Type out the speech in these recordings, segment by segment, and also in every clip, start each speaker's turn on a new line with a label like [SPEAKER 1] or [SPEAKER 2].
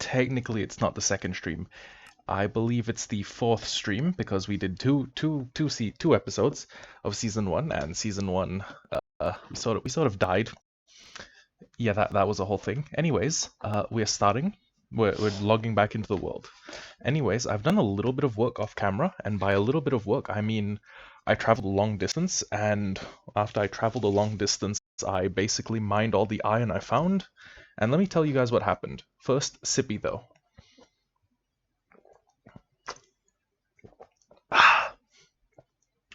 [SPEAKER 1] technically it's not the second stream. I believe it's the fourth stream because we did two episodes of season one, and season one we sort of died. Yeah, that was a whole thing. Anyways, we're starting. We're logging back into the world. Anyways, I've done a little bit of work off camera, and by a little bit of work, I mean I traveled a long distance, and after I traveled a long distance, I basically mined all the iron I found. And let me tell you guys what happened. First, sippy though.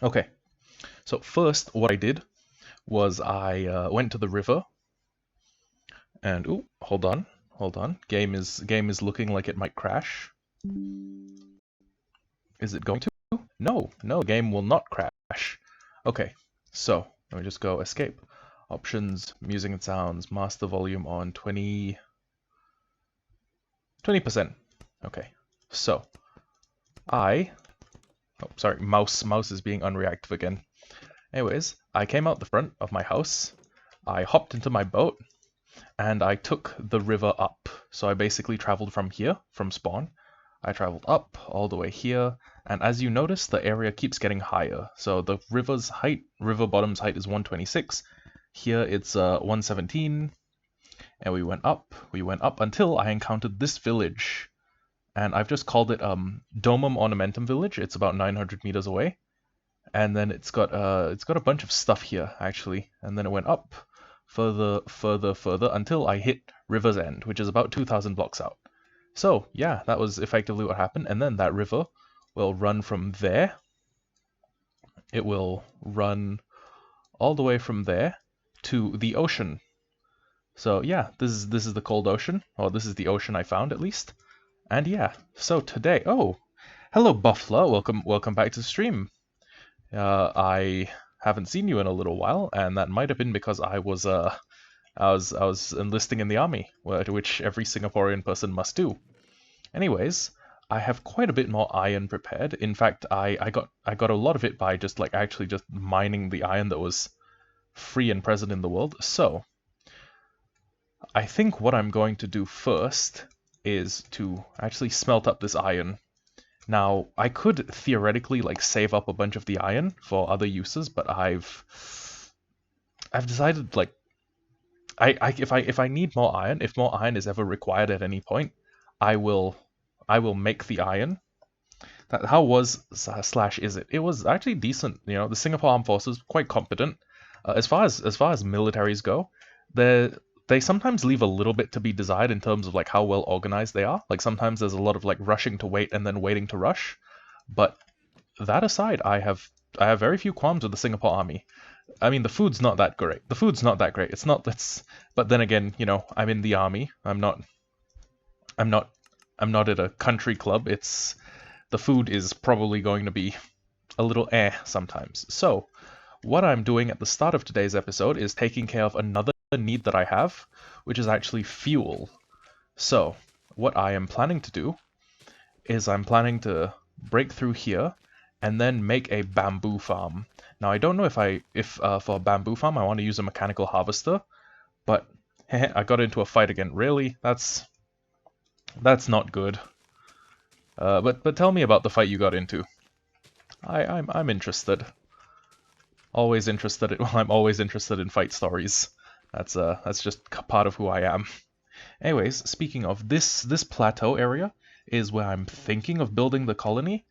[SPEAKER 1] Okay, so first what I did was I went to the river, and ooh, hold on. Game is looking like it might crash. Is it going to? No, game will not crash. Okay, so let me just go escape. Options, music and sounds, master volume on 20%. Okay, so oh, sorry, mouse is being unreactive again. Anyways, I came out the front of my house, I hopped into my boat, and I took the river up. So I basically traveled from here, from spawn. I traveled up all the way here, and as you notice, the area keeps getting higher. So the river bottom's height is 126. Here it's 117, and we went up until I encountered this village. And I've just called it Domum Ornamentum Village. It's about 900 meters away. And then it's got a bunch of stuff here, actually. And then it went up further until I hit River's End, which is about 2,000 blocks out. So yeah, that was effectively what happened. And then that river will run from there. It will run all the way from there to the ocean. So yeah, this is the cold ocean, or this is the ocean I found at least. And yeah, so today, oh, hello Buffalo, welcome back to the stream. I haven't seen you in a little while, and that might have been because I was enlisting in the army, which every Singaporean person must do. Anyways, I have quite a bit more iron prepared. In fact, I got a lot of it by just actually just mining the iron that was free and present in the world. So I think what I'm going to do first is to actually smelt up this iron. Now, I could theoretically save up a bunch of the iron for other uses, but I've decided if I need more iron, if more iron is ever required at any point, I will make the iron. How was slash is it? It was actually decent. You know, the Singapore Armed Forces quite competent. As far as militaries go, they sometimes leave a little bit to be desired in terms of how well organized they are. Sometimes there's a lot of rushing to wait and then waiting to rush. But that aside, I have very few qualms with the Singapore Army. I mean, the food's not that great. It's not but then again, you know, I'm in the army. I'm not at a country club. The food is probably going to be a little sometimes. So, what I'm doing at the start of today's episode is taking care of another need that I have, which is actually fuel. So, what I am planning to do is I'm planning to break through here and then make a bamboo farm. Now, I don't know if for a bamboo farm I want to use a mechanical harvester, but I got into a fight again. Really? That's not good. But tell me about the fight you got into. I'm interested. Always interested. I'm always interested in fight stories. That's just part of who I am. Anyways, speaking of this plateau area is where I'm thinking of building the colony.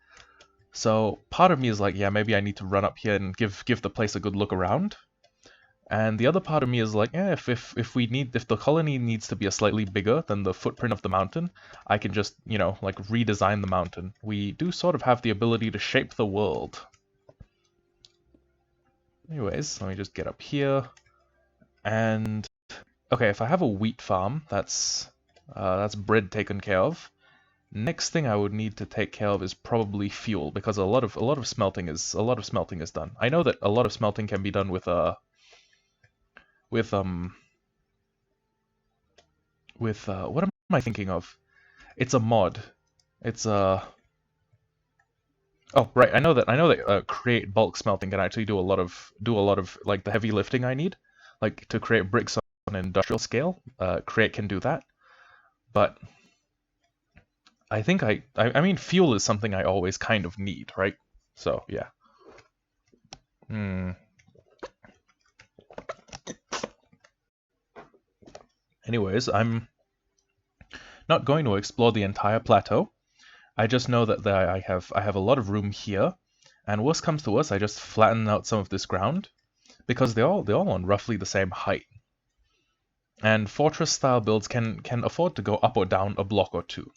[SPEAKER 1] So part of me is yeah, maybe I need to run up here and give the place a good look around. And the other part of me is if the colony needs to be a slightly bigger than the footprint of the mountain, I can just, you know, redesign the mountain. We do sort of have the ability to shape the world. Anyways, let me just get up here. And okay, if I have a wheat farm, that's bread taken care of. Next thing I would need to take care of is probably fuel, because a lot of smelting is done. I know that a lot of smelting can be done with what am I thinking of? It's a mod. It's a Oh, right. I know that create bulk smelting can actually do a lot of the heavy lifting I need, to create bricks on an industrial scale. Create can do that, but I think I mean, fuel is something I always kind of need, right? So, yeah. Anyways, I'm not going to explore the entire plateau. I just know that I have a lot of room here, and worst comes to worst, I just flatten out some of this ground because they're all on roughly the same height. And fortress style builds can afford to go up or down a block or two.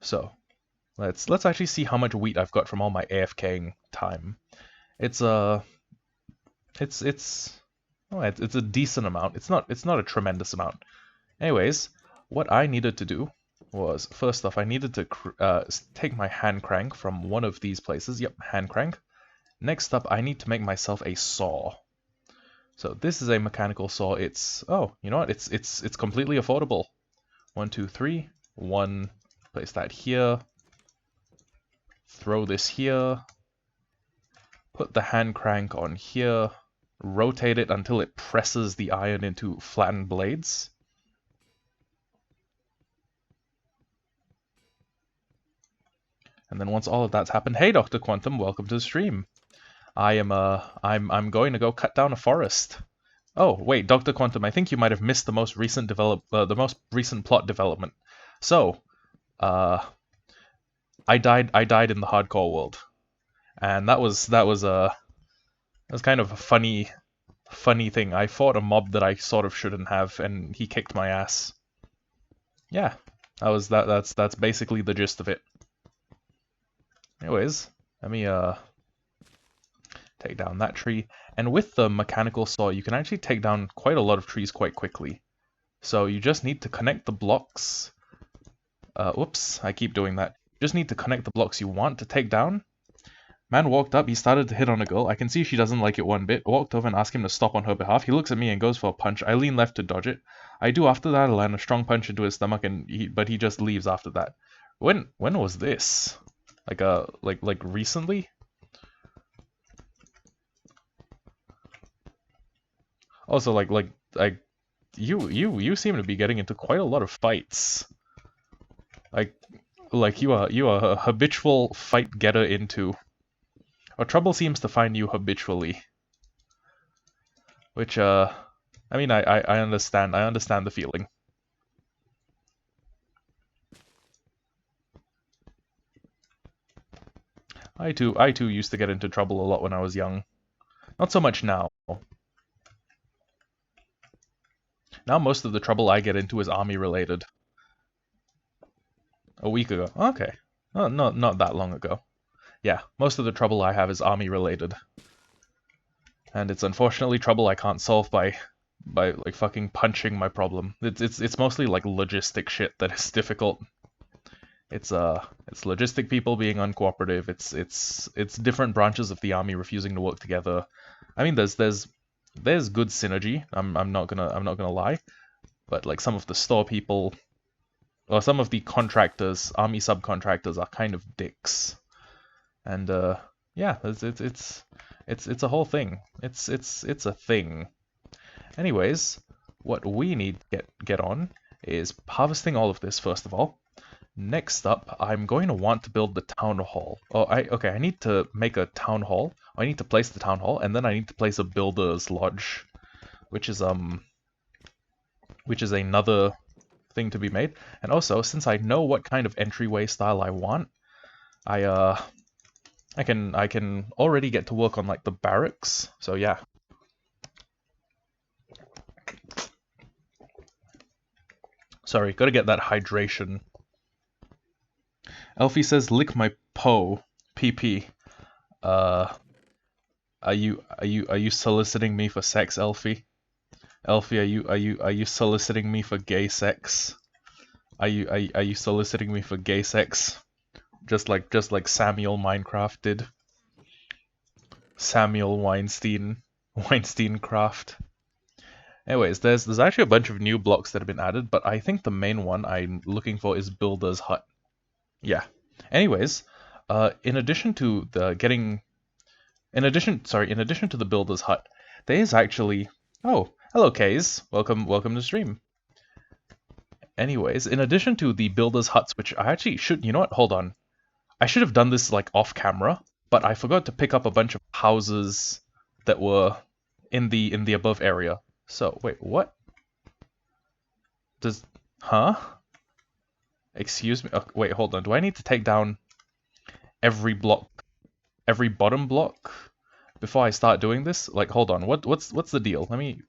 [SPEAKER 1] So let's actually see how much wheat I've got from all my AFKing time. It's a decent amount. It's not a tremendous amount. Anyways, what I needed to do was, first off, I needed to take my hand crank from one of these places. Yep, hand crank. Next up, I need to make myself a saw. So this is a mechanical saw. It's, oh, you know what? It's completely affordable. 1, 2, 3. 1, place that here. Throw this here. Put the hand crank on here. Rotate it until it presses the iron into flattened blades. And then once all of that's happened, hey Dr. Quantum, welcome to the stream. I'm going to go cut down a forest. Oh, wait, Dr. Quantum, I think you might have missed the most recent plot development. So, I died in the hardcore world. And that was kind of a funny thing. I fought a mob that I sort of shouldn't have, and he kicked my ass. Yeah, that's basically the gist of it. Anyways, let me take down that tree. And with the mechanical saw, you can actually take down quite a lot of trees quite quickly. So you just need to connect the blocks. Whoops, I keep doing that. You just need to connect the blocks you want to take down. Man walked up, he started to hit on a girl. I can see she doesn't like it one bit. I walked over and asked him to stop on her behalf. He looks at me and goes for a punch. I lean left to dodge it. I do after that. I land a strong punch into his stomach, but he just leaves after that. When was this? Like recently? Also, you seem to be getting into quite a lot of fights. Like you are a habitual fight getter into. Or trouble seems to find you habitually. Which I mean I understand. I understand the feeling. I too used to get into trouble a lot when I was young. Not so much now. Now most of the trouble I get into is army related. A week ago. Okay. Oh, not that long ago. Yeah, most of the trouble I have is army related. And it's unfortunately trouble I can't solve by like fucking punching my problem. It's mostly like logistic shit that is difficult. It's logistic people being uncooperative. It's different branches of the army refusing to work together. I mean there's good synergy. I'm not gonna lie. But like some of the store people or some of the contractors, army subcontractors are kind of dicks. And yeah, it's a whole thing. It's a thing. Anyways, what we need to get on is harvesting all of this first of all. Next up, I'm going to want to build the town hall. Oh, I need to make a town hall. I need to place the town hall, and then I need to place a builder's lodge, which is another thing to be made. And also, since I know what kind of entryway style I want, I can already get to work on like the barracks. So yeah. Sorry, gotta get that hydration. Elfie says, "Lick my po, PP." Are you soliciting me for sex, Elfie? Elfie, are you soliciting me for gay sex? Are you soliciting me for gay sex? Just like Samuel Minecraft did. Samuel Weinsteincraft. Anyways, there's actually a bunch of new blocks that have been added, but I think the main one I'm looking for is Builder's Hut. Yeah. Anyways, in addition to the Builder's Hut, there is actually... Oh, hello Kays. Welcome to stream. Anyways, in addition to the builder's huts, which I actually should, you know what, hold on. I should have done this like off camera, but I forgot to pick up a bunch of houses that were in the above area. So, wait, what? Huh? Excuse me? Wait, hold on. Do I need to take down every block, every bottom block before I start doing this? Like, hold on. What's the deal? Let me...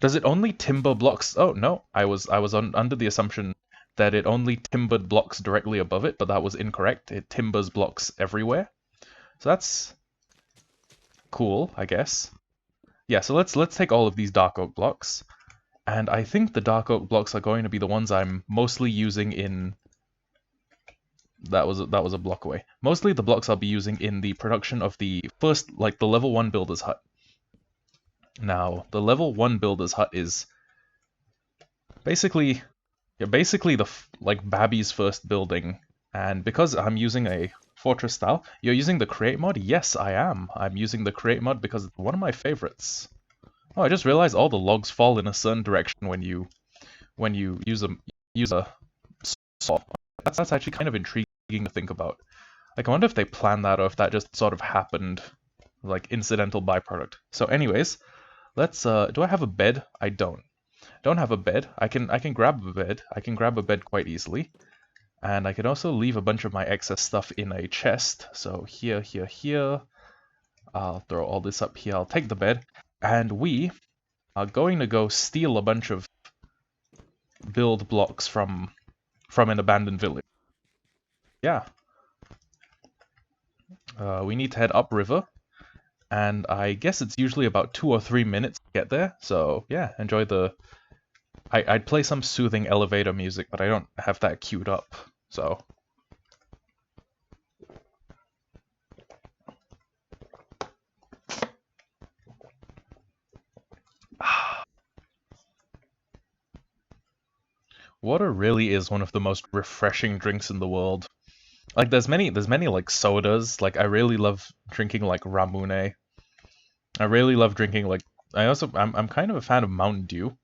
[SPEAKER 1] Does it only timber blocks? Oh, no. I was under the assumption that it only timbered blocks directly above it, but that was incorrect. It timbers blocks everywhere. So that's cool, I guess. Yeah, so let's take all of these dark oak blocks. And I think the dark oak blocks are going to be the ones I'm mostly using in... That was a block away. Mostly the blocks I'll be using in the production of the first, like the level 1 builder's hut. Now, the level 1 builder's hut is basically the like Babby's first building. And because I'm using a fortress style, you're using the create mod? Yes, I am. I'm using the create mod because it's one of my favorites. Oh, I just realized all the logs fall in a certain direction when you use a saw. That's actually kind of intriguing to think about. Like, I wonder if they planned that or if that just sort of happened, like incidental byproduct. So, anyways, let's. Do I have a bed? I don't. Don't have a bed. I can grab a bed. I can grab a bed quite easily, and I can also leave a bunch of my excess stuff in a chest. So here, here, here. I'll throw all this up here. I'll take the bed. And we are going to go steal a bunch of build blocks from an abandoned village. Yeah. We need to head upriver, and I guess it's usually about 2 or 3 minutes to get there. So yeah, enjoy the... I'd play some soothing elevator music, but I don't have that queued up, so... Water really is one of the most refreshing drinks in the world. Like, there's many like sodas. Like, I really love drinking like Ramune. I really love drinking like... I'm kind of a fan of Mountain Dew.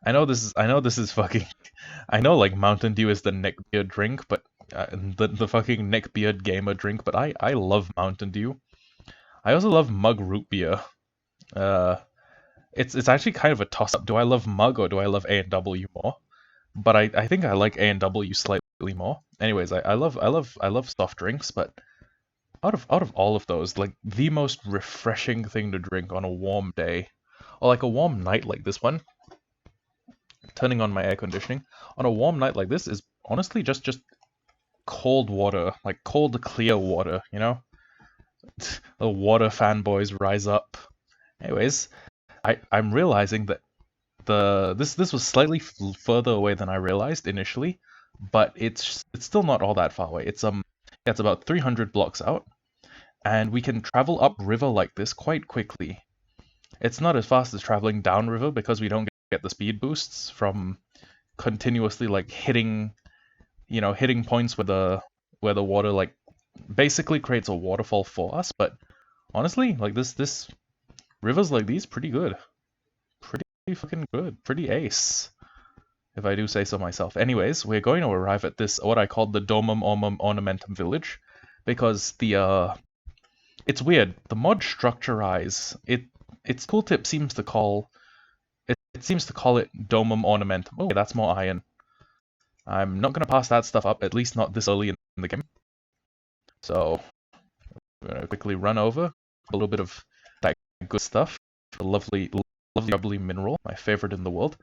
[SPEAKER 1] I know this is fucking... I know like Mountain Dew is the neckbeard drink, but the fucking neckbeard gamer drink, but I love Mountain Dew. I also love Mug root beer. It's actually kind of a toss-up. Do I love Mug or do I love A&W more? But I think I like A&W slightly more. Anyways, I love soft drinks, but out of all of those, like the most refreshing thing to drink on a warm day, or like a warm night like this one, turning on my air conditioning, on a warm night like this is honestly just cold water, like cold clear water, you know? The water fanboys rise up. Anyways, I'm realizing that this was slightly further away than I realized initially, but it's still not all that far away. It's about 300 blocks out, and we can travel up river like this quite quickly. It's not as fast as traveling down river because we don't get the speed boosts from continuously like hitting points where the water like basically creates a waterfall for us. But honestly, like this rivers like these pretty good. Pretty fucking good. Pretty ace, if I do say so myself. Anyways, we're going to arrive at this, what I call the Domum Ornamentum village, because it's weird. The mod Structurize, its tooltip seems to call it Domum Ornamentum. Oh, that's more iron. I'm not going to pass that stuff up, at least not this early in the game. So, I'm going to quickly run over a little bit of that good stuff. The lovely bubbly mineral, my favorite in the world.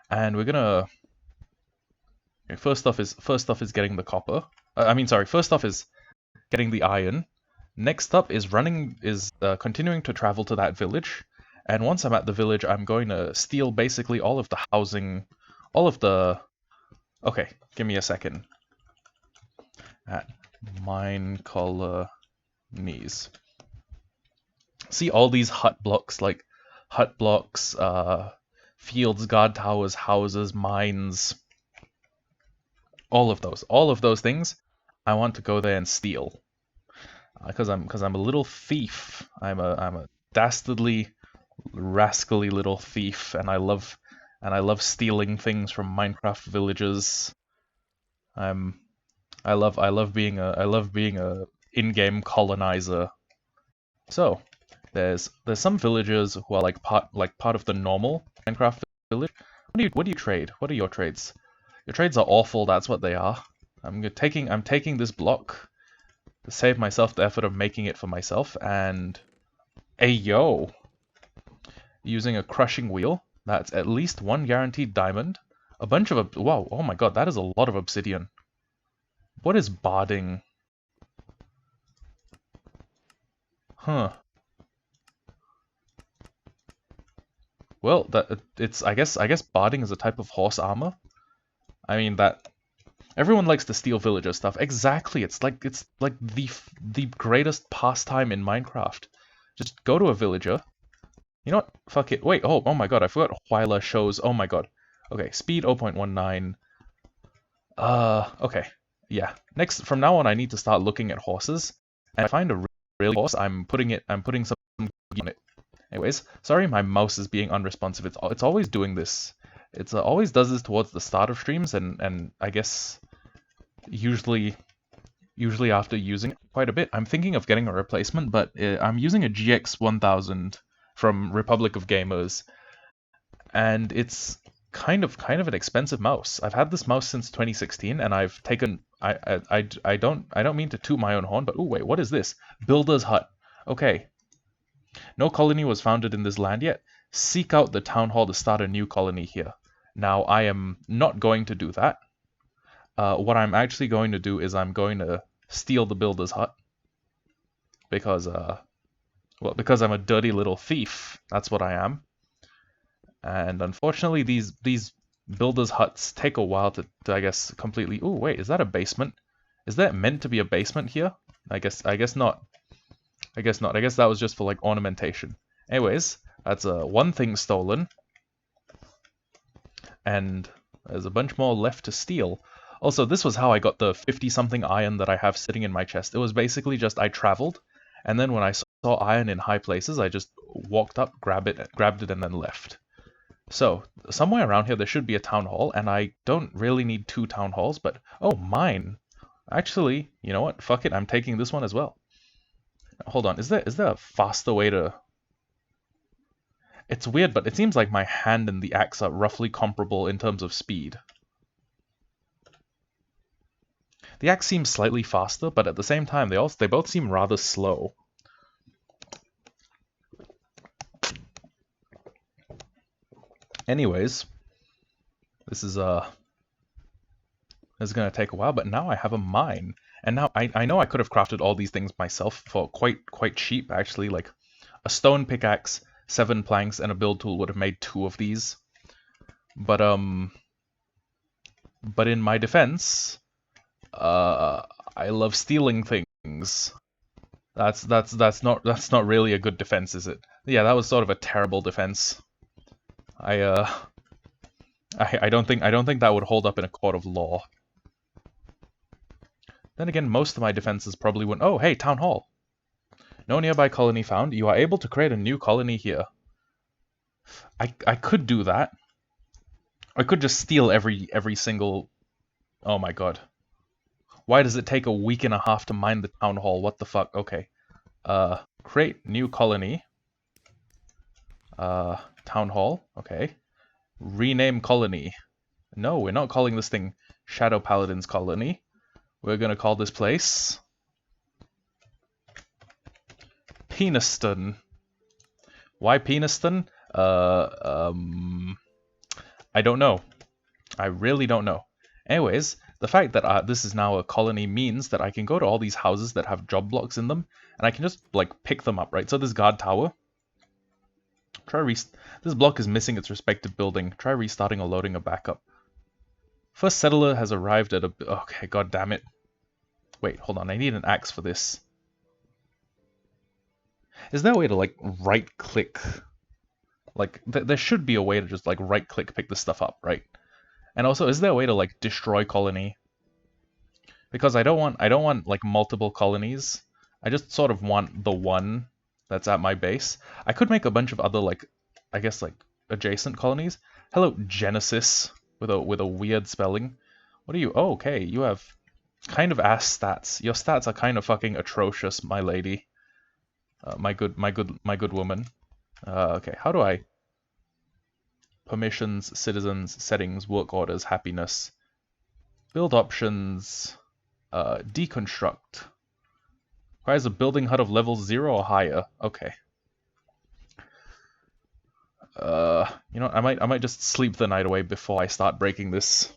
[SPEAKER 1] And we're gonna... Okay, first off is getting the copper. First off is getting the iron. Next up is continuing to travel to that village. And once I'm at the village, I'm going to steal basically all of the housing, all of the... Okay, give me a second. At mine colonies. See all these hut blocks, like hut blocks, fields, guard towers, houses, mines, all of those things. I want to go there and steal, because I'm a little thief. I'm a dastardly, rascally little thief, and I love and I love stealing things from Minecraft villagers. I love being a in-game colonizer. So there's some villagers who are like part of the normal Minecraft village. What do you trade? What are your trades? Your trades are awful. That's what they are. I'm taking this block to save myself the effort of making it for myself. And yo, using a crushing wheel. That's at least one guaranteed diamond. A bunch of wow. Oh my god, that is a lot of obsidian. What is barding? Huh. Well, it's I guess barding is a type of horse armor. I mean that everyone likes to steal villager stuff. Exactly. It's like the greatest pastime in Minecraft. Just go to a villager. You know what? Fuck it. Wait. Oh my god. I forgot Hyla shows. Oh my god. Okay. Speed 0.19. Okay. Yeah. Next, from now on, I need to start looking at horses. And if I find a really horse, I'm putting some on it. Anyways, sorry my mouse is being unresponsive. It's always doing this. It's always does this towards the start of streams, and I guess usually after using it quite a bit. I'm thinking of getting a replacement, but I'm using a GX 1000 from Republic of Gamers, and it's kind of an expensive mouse. I've had this mouse since 2016, and I've taken I don't mean to toot my own horn, but oh wait, what is this? Builder's Hut. Okay. No colony was founded in this land yet. Seek out the town hall to start a new colony here. Now, I am not going to do that. What I'm actually going to do is I'm going to steal the builder's hut. Because I'm a dirty little thief. That's what I am. And unfortunately, these builder's huts take a while to I guess, completely... Oh, wait, is that a basement? Is that meant to be a basement here? I guess not. I guess not. I guess that was just for, like, ornamentation. Anyways, that's one thing stolen. And there's a bunch more left to steal. Also, this was how I got the 50-something iron that I have sitting in my chest. It was basically just I traveled, and then when I saw iron in high places, I just walked up, grabbed it, and then left. So, somewhere around here there should be a town hall, and I don't really need 2 town halls, but... Oh, mine! Actually, you know what? Fuck it, I'm taking this one as well. Hold on, is there a faster way to... It's weird, but it seems like my hand and the axe are roughly comparable in terms of speed. The axe seems slightly faster, but at the same time, they both seem rather slow. Anyways, this is gonna take a while, but now I have a mine. And now I know I could have crafted all these things myself for quite cheap, actually. Like a stone pickaxe, 7 planks, and a build tool would have made 2 of these. But in my defense, I love stealing things. That's not really a good defense, is it? Yeah, that was sort of a terrible defense. I don't think that would hold up in a court of law. Then again, most of my defenses probably wouldn't. Oh, hey, town hall. No nearby colony found. You are able to create a new colony here. I could do that. I could just steal every single... Oh my god. Why does it take a week and a half to mine the town hall? What the fuck? Okay. Create new colony. Town hall. Okay. Rename colony. No, we're not calling this thing Shadow Paladins Colony. We're gonna call this place Peniston. Why Peniston? I don't know. I really don't know. Anyways, the fact that this is now a colony means that I can go to all these houses that have job blocks in them, and I can just, like, pick them up, right? So this guard tower. This block is missing its respective building. Try restarting or loading a backup. First settler has arrived at a... Okay, god damn it. Wait, hold on. I need an axe for this. Is there a way to, like, right-click? Like, there should be a way to just, like, right-click pick this stuff up, right? And also, is there a way to, like, destroy colony? Because I don't want, like, multiple colonies. I just sort of want the one that's at my base. I could make a bunch of other, like, I guess, like, adjacent colonies. Hello, Genesis, with a weird spelling. What are you? Oh, okay, you have kind of ass stats. Your stats are kind of fucking atrocious, my lady. My good woman. Okay, how do I? Permissions, citizens, settings, work orders, happiness, build options, deconstruct. Requires a building HUD of level 0 or higher. Okay. You know, I might just sleep the night away before I start breaking this.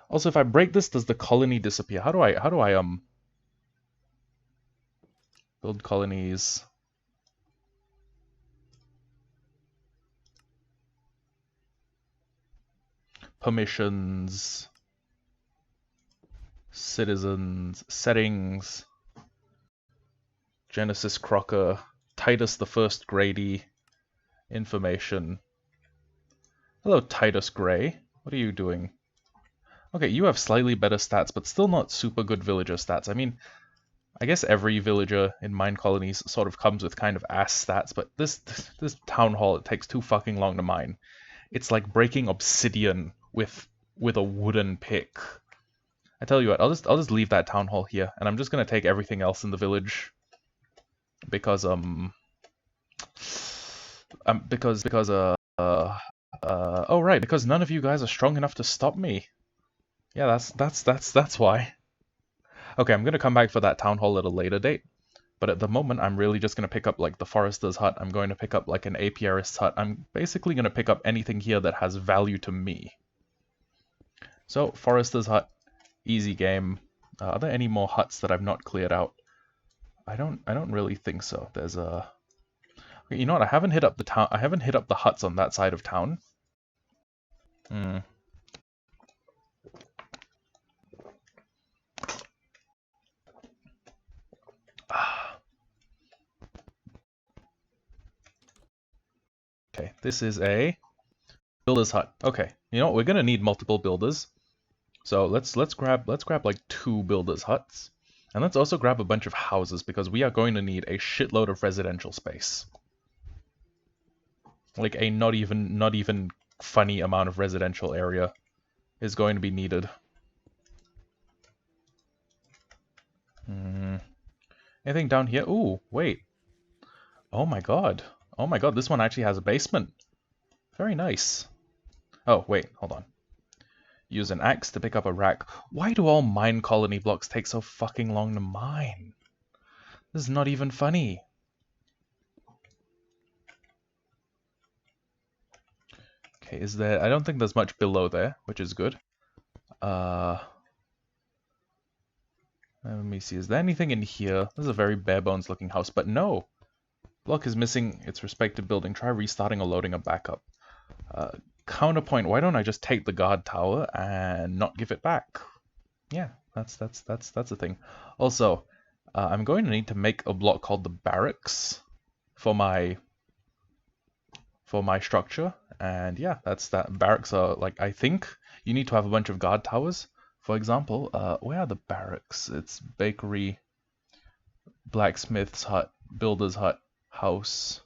[SPEAKER 1] Also, if I break this, does the colony disappear? How do I build colonies? Permissions, citizens, settings, Genesis Crocker, Titus the First Grady, information. Hello, Titus Gray. What are you doing? Okay, you have slightly better stats, but still not super good villager stats. I mean, I guess every villager in mine colonies sort of comes with kind of ass stats, but this town hall, it takes too fucking long to mine. It's like breaking obsidian with a wooden pick. I tell you what, I'll just leave that town hall here, and I'm just gonna take everything else in the village because oh right, because none of you guys are strong enough to stop me. Yeah, that's why. Okay, I'm gonna come back for that town hall at a later date. But at the moment, I'm really just going to pick up like the Forester's Hut. I'm going to pick up like an apiarist's hut. I'm basically going to pick up anything here that has value to me. So, Forester's Hut, easy game. Are there any more huts that I've not cleared out? I don't really think so. There's a... You know what? I haven't hit up the town. I haven't hit up the huts on that side of town. Hmm. Okay, this is a builder's hut. Okay, you know what? We're gonna need multiple builders. So let's grab like 2 builders huts. And let's also grab a bunch of houses because we are going to need a shitload of residential space. Like a not even funny amount of residential area is going to be needed. Anything down here? Ooh, wait. Oh my god. Oh my god, this one actually has a basement. Very nice. Oh, wait, hold on. Use an axe to pick up a rack. Why do all mine colony blocks take so fucking long to mine? This is not even funny. Okay, is there... I don't think there's much below there, which is good. Let me see, is there anything in here? This is a very bare bones looking house, but no! Block is missing its respective building. Try restarting or loading a backup. Counterpoint, why don't I just take the guard tower and not give it back? Yeah, that's a thing. Also, I'm going to need to make a block called the barracks for my structure. And yeah, that's that. Barracks are like, I think you need to have a bunch of guard towers. For example, where are the barracks? It's bakery, blacksmith's hut, builder's hut, house,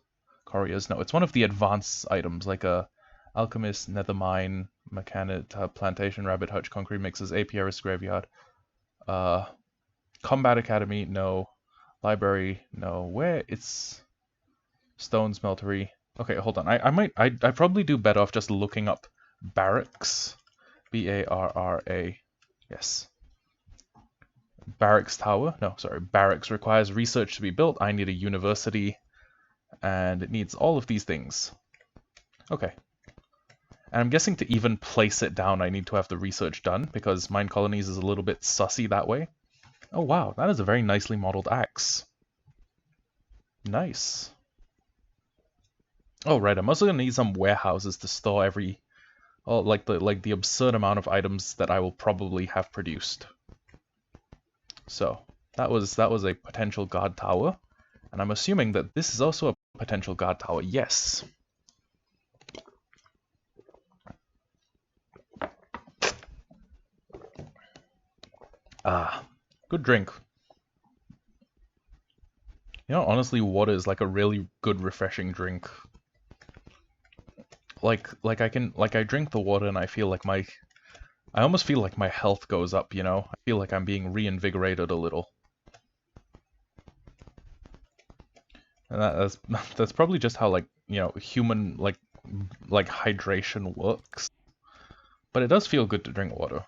[SPEAKER 1] couriers. No, it's one of the advanced items, like a alchemist, nether mine, mechanic, plantation, rabbit hutch, concrete mixers, apiarist graveyard. Combat academy, no. Library, no. Where? It's stone smeltery. Okay, hold on. I probably do better off just looking up barracks. B-A-R-R-A. Yes. Barracks tower. No, sorry. Barracks requires research to be built. I need a university. And it needs all of these things. Okay. And I'm guessing to even place it down, I need to have the research done, because Mine Colonies is a little bit sussy that way. Oh wow, that is a very nicely modeled axe. Nice. Oh right, I'm also gonna need some warehouses to store like the absurd amount of items that I will probably have produced. So that was a potential guard tower, and I'm assuming that this is also a potential guard tower. Yes. Ah, good drink. You know, honestly, water is like a really good, refreshing drink. I drink the water and I feel like I almost feel like my health goes up, you know? I feel like I'm being reinvigorated a little. And that's probably just how, like, you know, human like hydration works. But it does feel good to drink water.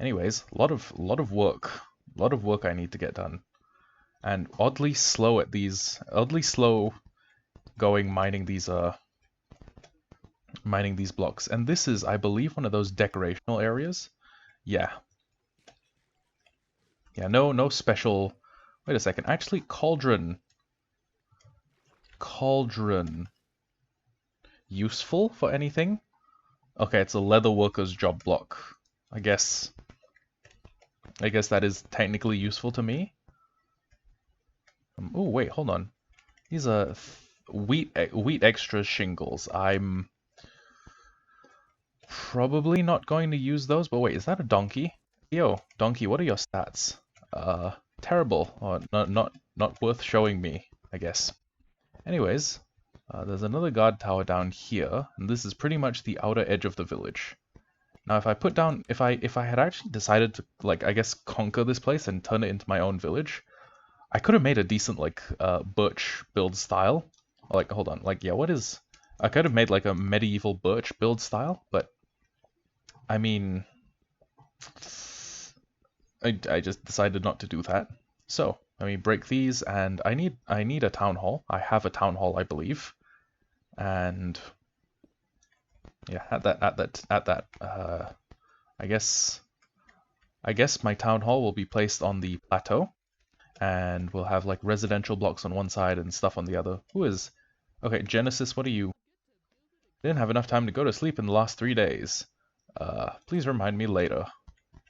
[SPEAKER 1] Anyways, a lot of work. A lot of work I need to get done. And oddly slow going mining these blocks. And this is, I believe, one of those decorational areas. Yeah. Yeah, no special. Wait a second. Actually, cauldron. Cauldron. Useful for anything? Okay, it's a leather worker's job block. I guess that is technically useful to me. Oh wait, hold on. These are wheat extra shingles. I'm probably not going to use those, but wait, is that a donkey? Yo, donkey, what are your stats? Terrible, or not worth showing me, I guess. Anyways, there's another guard tower down here, and this is pretty much the outer edge of the village. Now, if I put down, if I had actually decided to, like, I guess conquer this place and turn it into my own village, I could have made a decent, like, birch build style. Like, hold on, like, yeah, I could have made, like, a medieval birch build style, but, I mean, I just decided not to do that. So, let me break these, and I need a town hall. I have a town hall, I believe. And yeah, I guess my town hall will be placed on the plateau, and we'll have like residential blocks on one side and stuff on the other. Okay, Genesis, what are you? Didn't have enough time to go to sleep in the last 3 days. Please remind me later.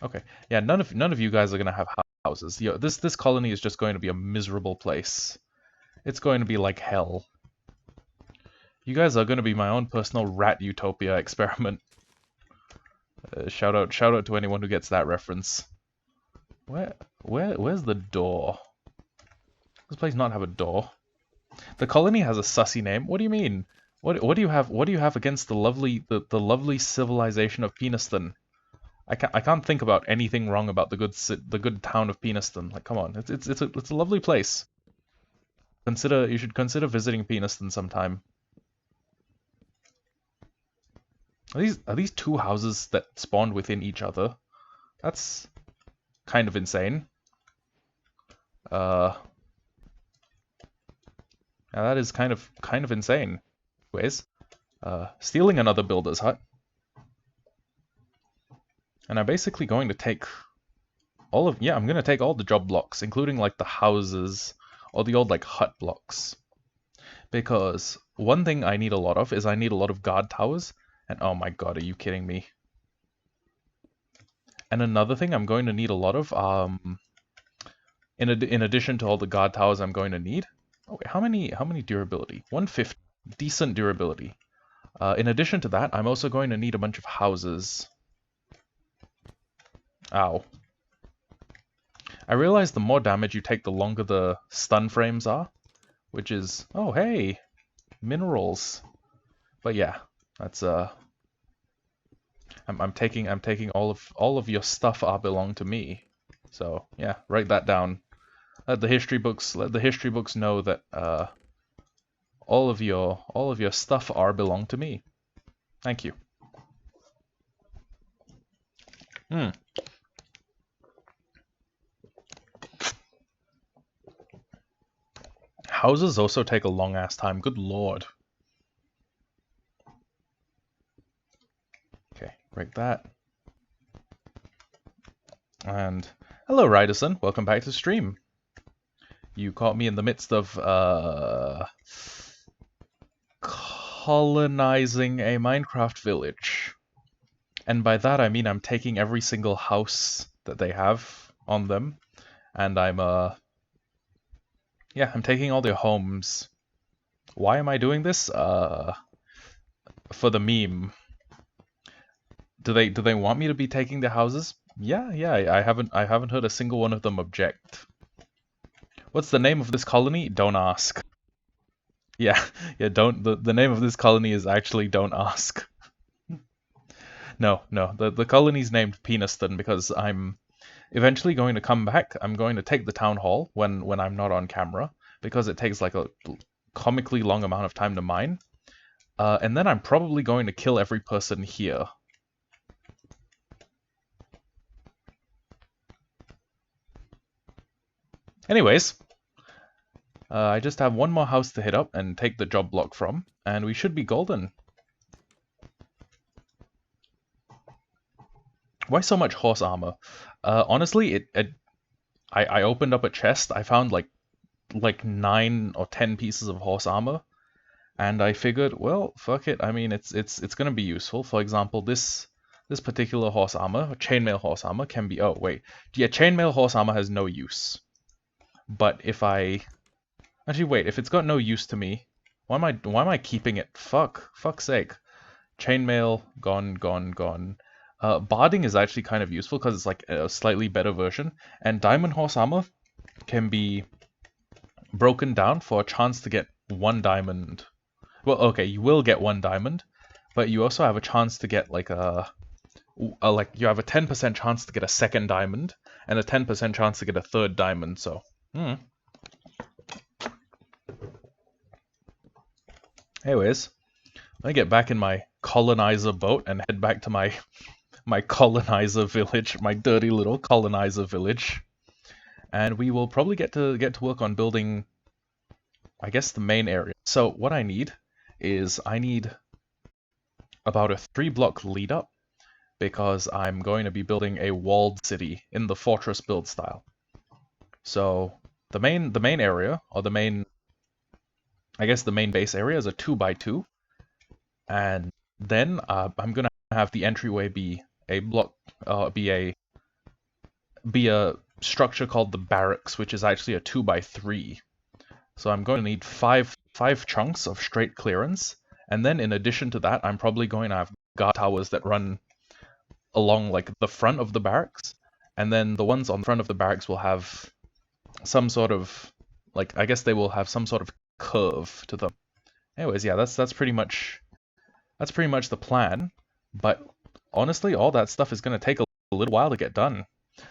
[SPEAKER 1] Okay, yeah, none of you guys are gonna have houses. Yo, this colony is just going to be a miserable place. It's going to be like hell. You guys are going to be my own personal rat utopia experiment. Shout out to anyone who gets that reference. Where's the door? Does this place not have a door? The colony has a sussy name. What do you mean? What do you have against the lovely civilization of Peniston? I can't think about anything wrong about the good town of Peniston. Like, come on, it's a lovely place. You should consider visiting Peniston sometime. Are these two houses that spawned within each other? That's kind of insane. Yeah, that is kind of insane. Anyways, stealing another builder's hut. And I'm basically going to take I'm gonna take all the job blocks, including like the houses or the old like hut blocks. Because one thing I need a lot of is I need a lot of guard towers. And oh my god, are you kidding me? And another thing I'm going to need a lot of, in addition to all the guard towers I'm going to need. Oh wait, how many durability? 150. Decent durability. In addition to that, I'm also going to need a bunch of houses. Ow. I realize the more damage you take, the longer the stun frames are. Which is, oh hey, minerals. But yeah, that's I'm taking all of your stuff belong to me. So yeah, write that down. Let the history books know that all of your stuff belong to me. Thank you. Houses also take a long ass time. Good lord. Okay, break that. And hello, Ryderson. Welcome back to stream. You caught me in the midst of colonizing a Minecraft village. And by that I mean I'm taking every single house that they have on them, and I'm taking all their homes. Why am I doing this? For the meme. Do they want me to be taking their houses? Yeah, I haven't heard a single one of them object. What's the name of this colony? Don't ask. Yeah, yeah, don't. The name of this colony is actually Don't Ask. No, no, the colony's named Peniston because I'm eventually going to come back. I'm going to take the town hall when I'm not on camera because it takes like a comically long amount of time to mine. And then I'm probably going to kill every person here. Anyways, I just have one more house to hit up and take the job block from, and we should be golden. Why so much horse armor? Honestly, I opened up a chest. I found like 9 or 10 pieces of horse armor, and I figured, well, fuck it. I mean, it's gonna be useful. For example, this particular horse armor, chainmail horse armor, can be. Oh wait, yeah, chainmail horse armor has no use. But if I actually wait, if it's got no use to me, why am I keeping it? Fuck's sake. Chainmail gone, gone, gone. Barding is actually kind of useful because it's like a slightly better version, and diamond horse armor can be broken down for a chance to get 1 diamond. Well, okay, you will get 1 diamond, but you also have a chance to get like you have a 10% chance to get a 2nd diamond and a 10% chance to get a 3rd diamond. So, anyways, let me get back in my colonizer boat and head back to my colonizer village, my dirty little colonizer village, and we will probably get to work on building, I guess, the main area. So what I need is about a 3-block lead up because I'm going to be building a walled city in the fortress build style. So the main area, or the main base area, is a 2x2, and then I'm gonna have the entryway be a block, be a structure called the barracks, which is actually a 2x3. So I'm going to need five chunks of straight clearance, and then in addition to that, I'm probably going to have guard towers that run along like the front of the barracks, and then the ones on the front of the barracks will have some sort of, like, I guess they will have some sort of curve to them. Anyways, yeah, that's pretty much the plan. But honestly, all that stuff is going to take a little while to get done.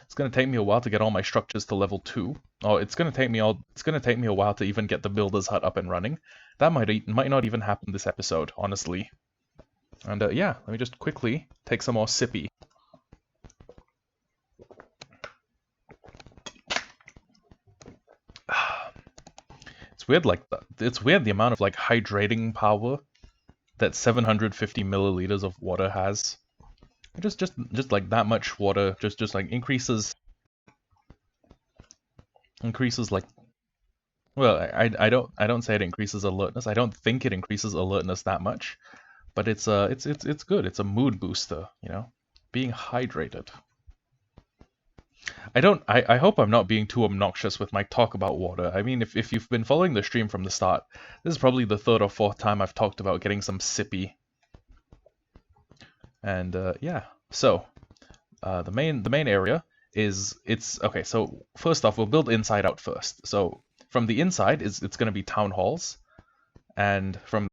[SPEAKER 1] It's going to take me a while to get all my structures to level 2. Oh, it's going to take me a while to even get the builder's hut up and running. That might not even happen this episode, honestly. And yeah, let me just quickly take some more sippy. It's weird the amount of like hydrating power that 750 milliliters of water has. Just like that much water just like increases like, well, I don't say it increases alertness. I don't think it increases alertness that much, but it's good. It's a mood booster, you know, being hydrated. I hope I'm not being too obnoxious with my talk about water. I mean, if you've been following the stream from the start, this is probably the 3rd or 4th time I've talked about getting some sippy. And yeah, so the main area is, okay. So first off, we'll build inside out first. So from the inside it's going to be town halls, and from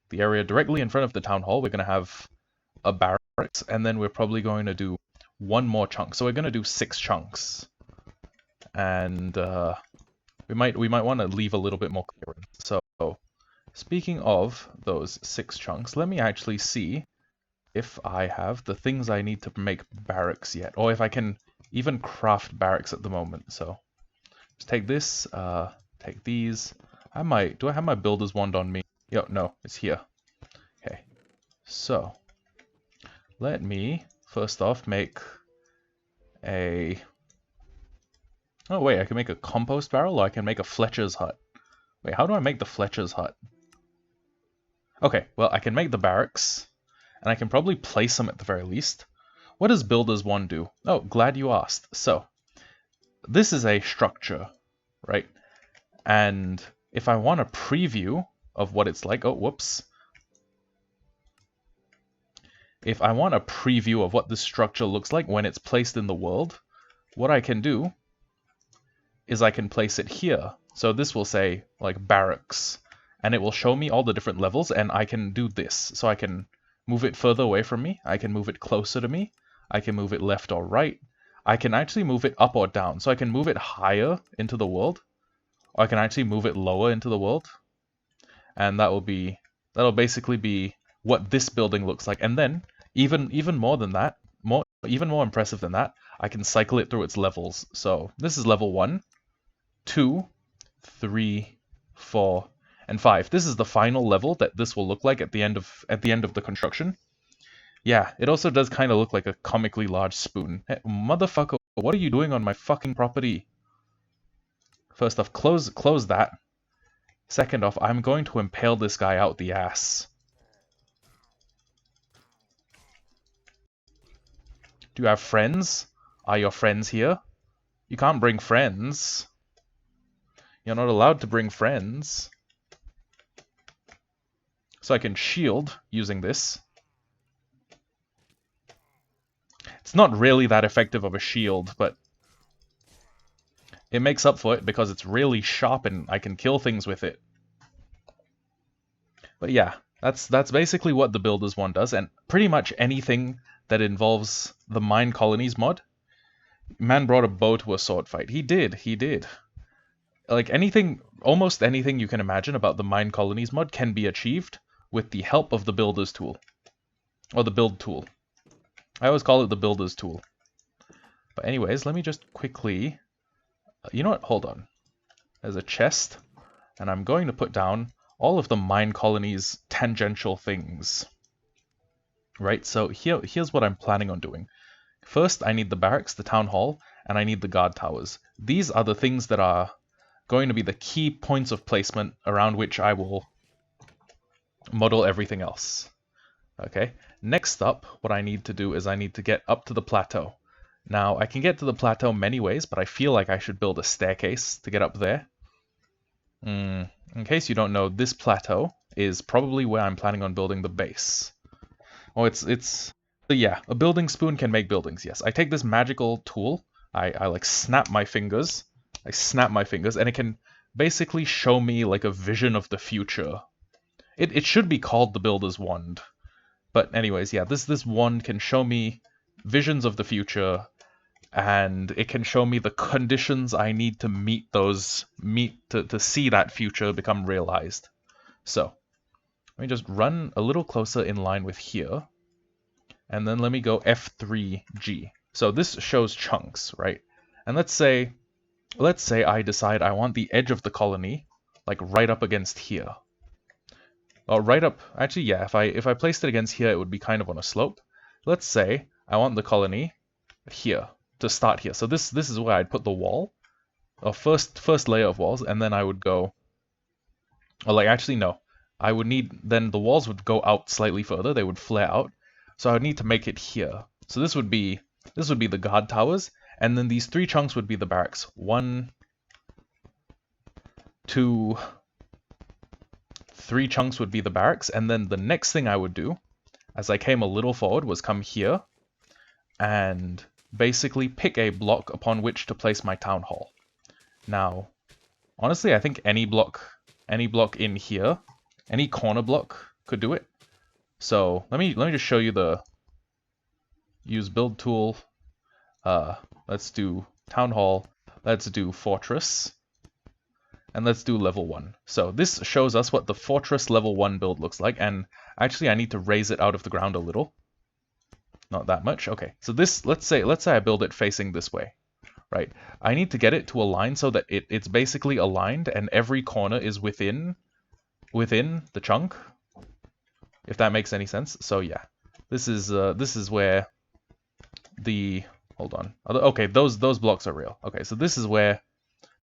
[SPEAKER 1] the area directly in front of the town hall we're going to have a barracks, and then we're probably going to do 1 more chunk. So we're going to do 6 chunks, and we might want to leave a little bit more clearance. So speaking of those 6 chunks, let me actually see if I have the things I need to make barracks yet, or if I can even craft barracks at the moment. So just take this, take these. Do I have my builder's wand on me? Yo, no, it's here. Okay, so let me first off make a... Oh wait, I can make a compost barrel, or I can make a Fletcher's hut. Wait, how do I make the Fletcher's hut? Okay, well, I can make the barracks, and I can probably place them at the very least. What does Builder's Wand do? Oh, glad you asked. So, this is a structure, right? And if I want a preview of what it's like... Oh, whoops. If I want a preview of what this structure looks like when it's placed in the world, what I can do is I can place it here. So this will say like barracks, and it will show me all the different levels, and I can do this. So I can move it further away from me, I can move it closer to me, I can move it left or right, I can actually move it up or down. So I can move it higher into the world, or I can actually move it lower into the world. And that'll basically be what this building looks like. And then even more than that, even more impressive than that, I can cycle it through its levels. So this is level 1, 2, 3, 4, and 5. This is the final level that this will look like at the end of the construction. Yeah, it also does kind of look like a comically large spoon. Hey, motherfucker, what are you doing on my fucking property? First off, close that. Second off, I'm going to impale this guy out the ass. Do you have friends? Are your friends here? You can't bring friends. You're not allowed to bring friends. So I can shield using this. It's not really that effective of a shield, but it makes up for it because it's really sharp and I can kill things with it. But yeah, that's basically what the Builders one does, and pretty much anything that involves the Mine Colonies mod. Man brought a bow to a sword fight. He did. Like anything, almost anything you can imagine about the Mine Colonies mod can be achieved with the help of the Builders tool. Or the Build tool. I always call it the Builders tool. But anyways, let me just quickly... you know what? Hold on. There's a chest, and I'm going to put down all of the Mine Colonies tangential things. Right, so here's what I'm planning on doing. First, I need the barracks, the town hall, and I need the guard towers. These are the things that are going to be the key points of placement around which I will model everything else. Okay, next up, what I need to do is I need to get up to the plateau. Now, I can get to the plateau many ways, but I feel like I should build a staircase to get up there. In case you don't know, this plateau is probably where I'm planning on building the base. Oh, so yeah, a building spoon can make buildings, yes. I take this magical tool, I like snap my fingers, and it can basically show me like a vision of the future. It should be called the Builder's Wand. But anyways, yeah, this wand can show me visions of the future, and it can show me the conditions I need to meet to see that future become realized. So, let me just run a little closer in line with here, and then let me go F3G. So this shows chunks, right? And let's say I decide I want the edge of the colony like right up against here. Or right up, actually yeah, if I placed it against here, it would be kind of on a slope. Let's say I want the colony here, to start here. So this is where I'd put the wall, or first layer of walls, and then I would go, or like actually no, I would need, then the walls would go out slightly further, they would flare out, so I would need to make it here. So this would be the guard towers, and then these 3 chunks would be the barracks. 1, 2, 3 chunks would be the barracks, and then the next thing I would do, as I came a little forward, was come here, and basically pick a block upon which to place my town hall. Now, honestly, I think any block in here, any corner block could do it. So let me just show you use build tool. Let's do town hall. Let's do fortress, and let's do level 1. So this shows us what the fortress level 1 build looks like, and actually I need to raise it out of the ground a little. Not that much. Okay, so this, let's say I build it facing this way, right? I need to get it to align so that it's basically aligned and every corner is within the chunk, if that makes any sense. So yeah, this is where the, hold on. Okay, those blocks are real. Okay, so this is where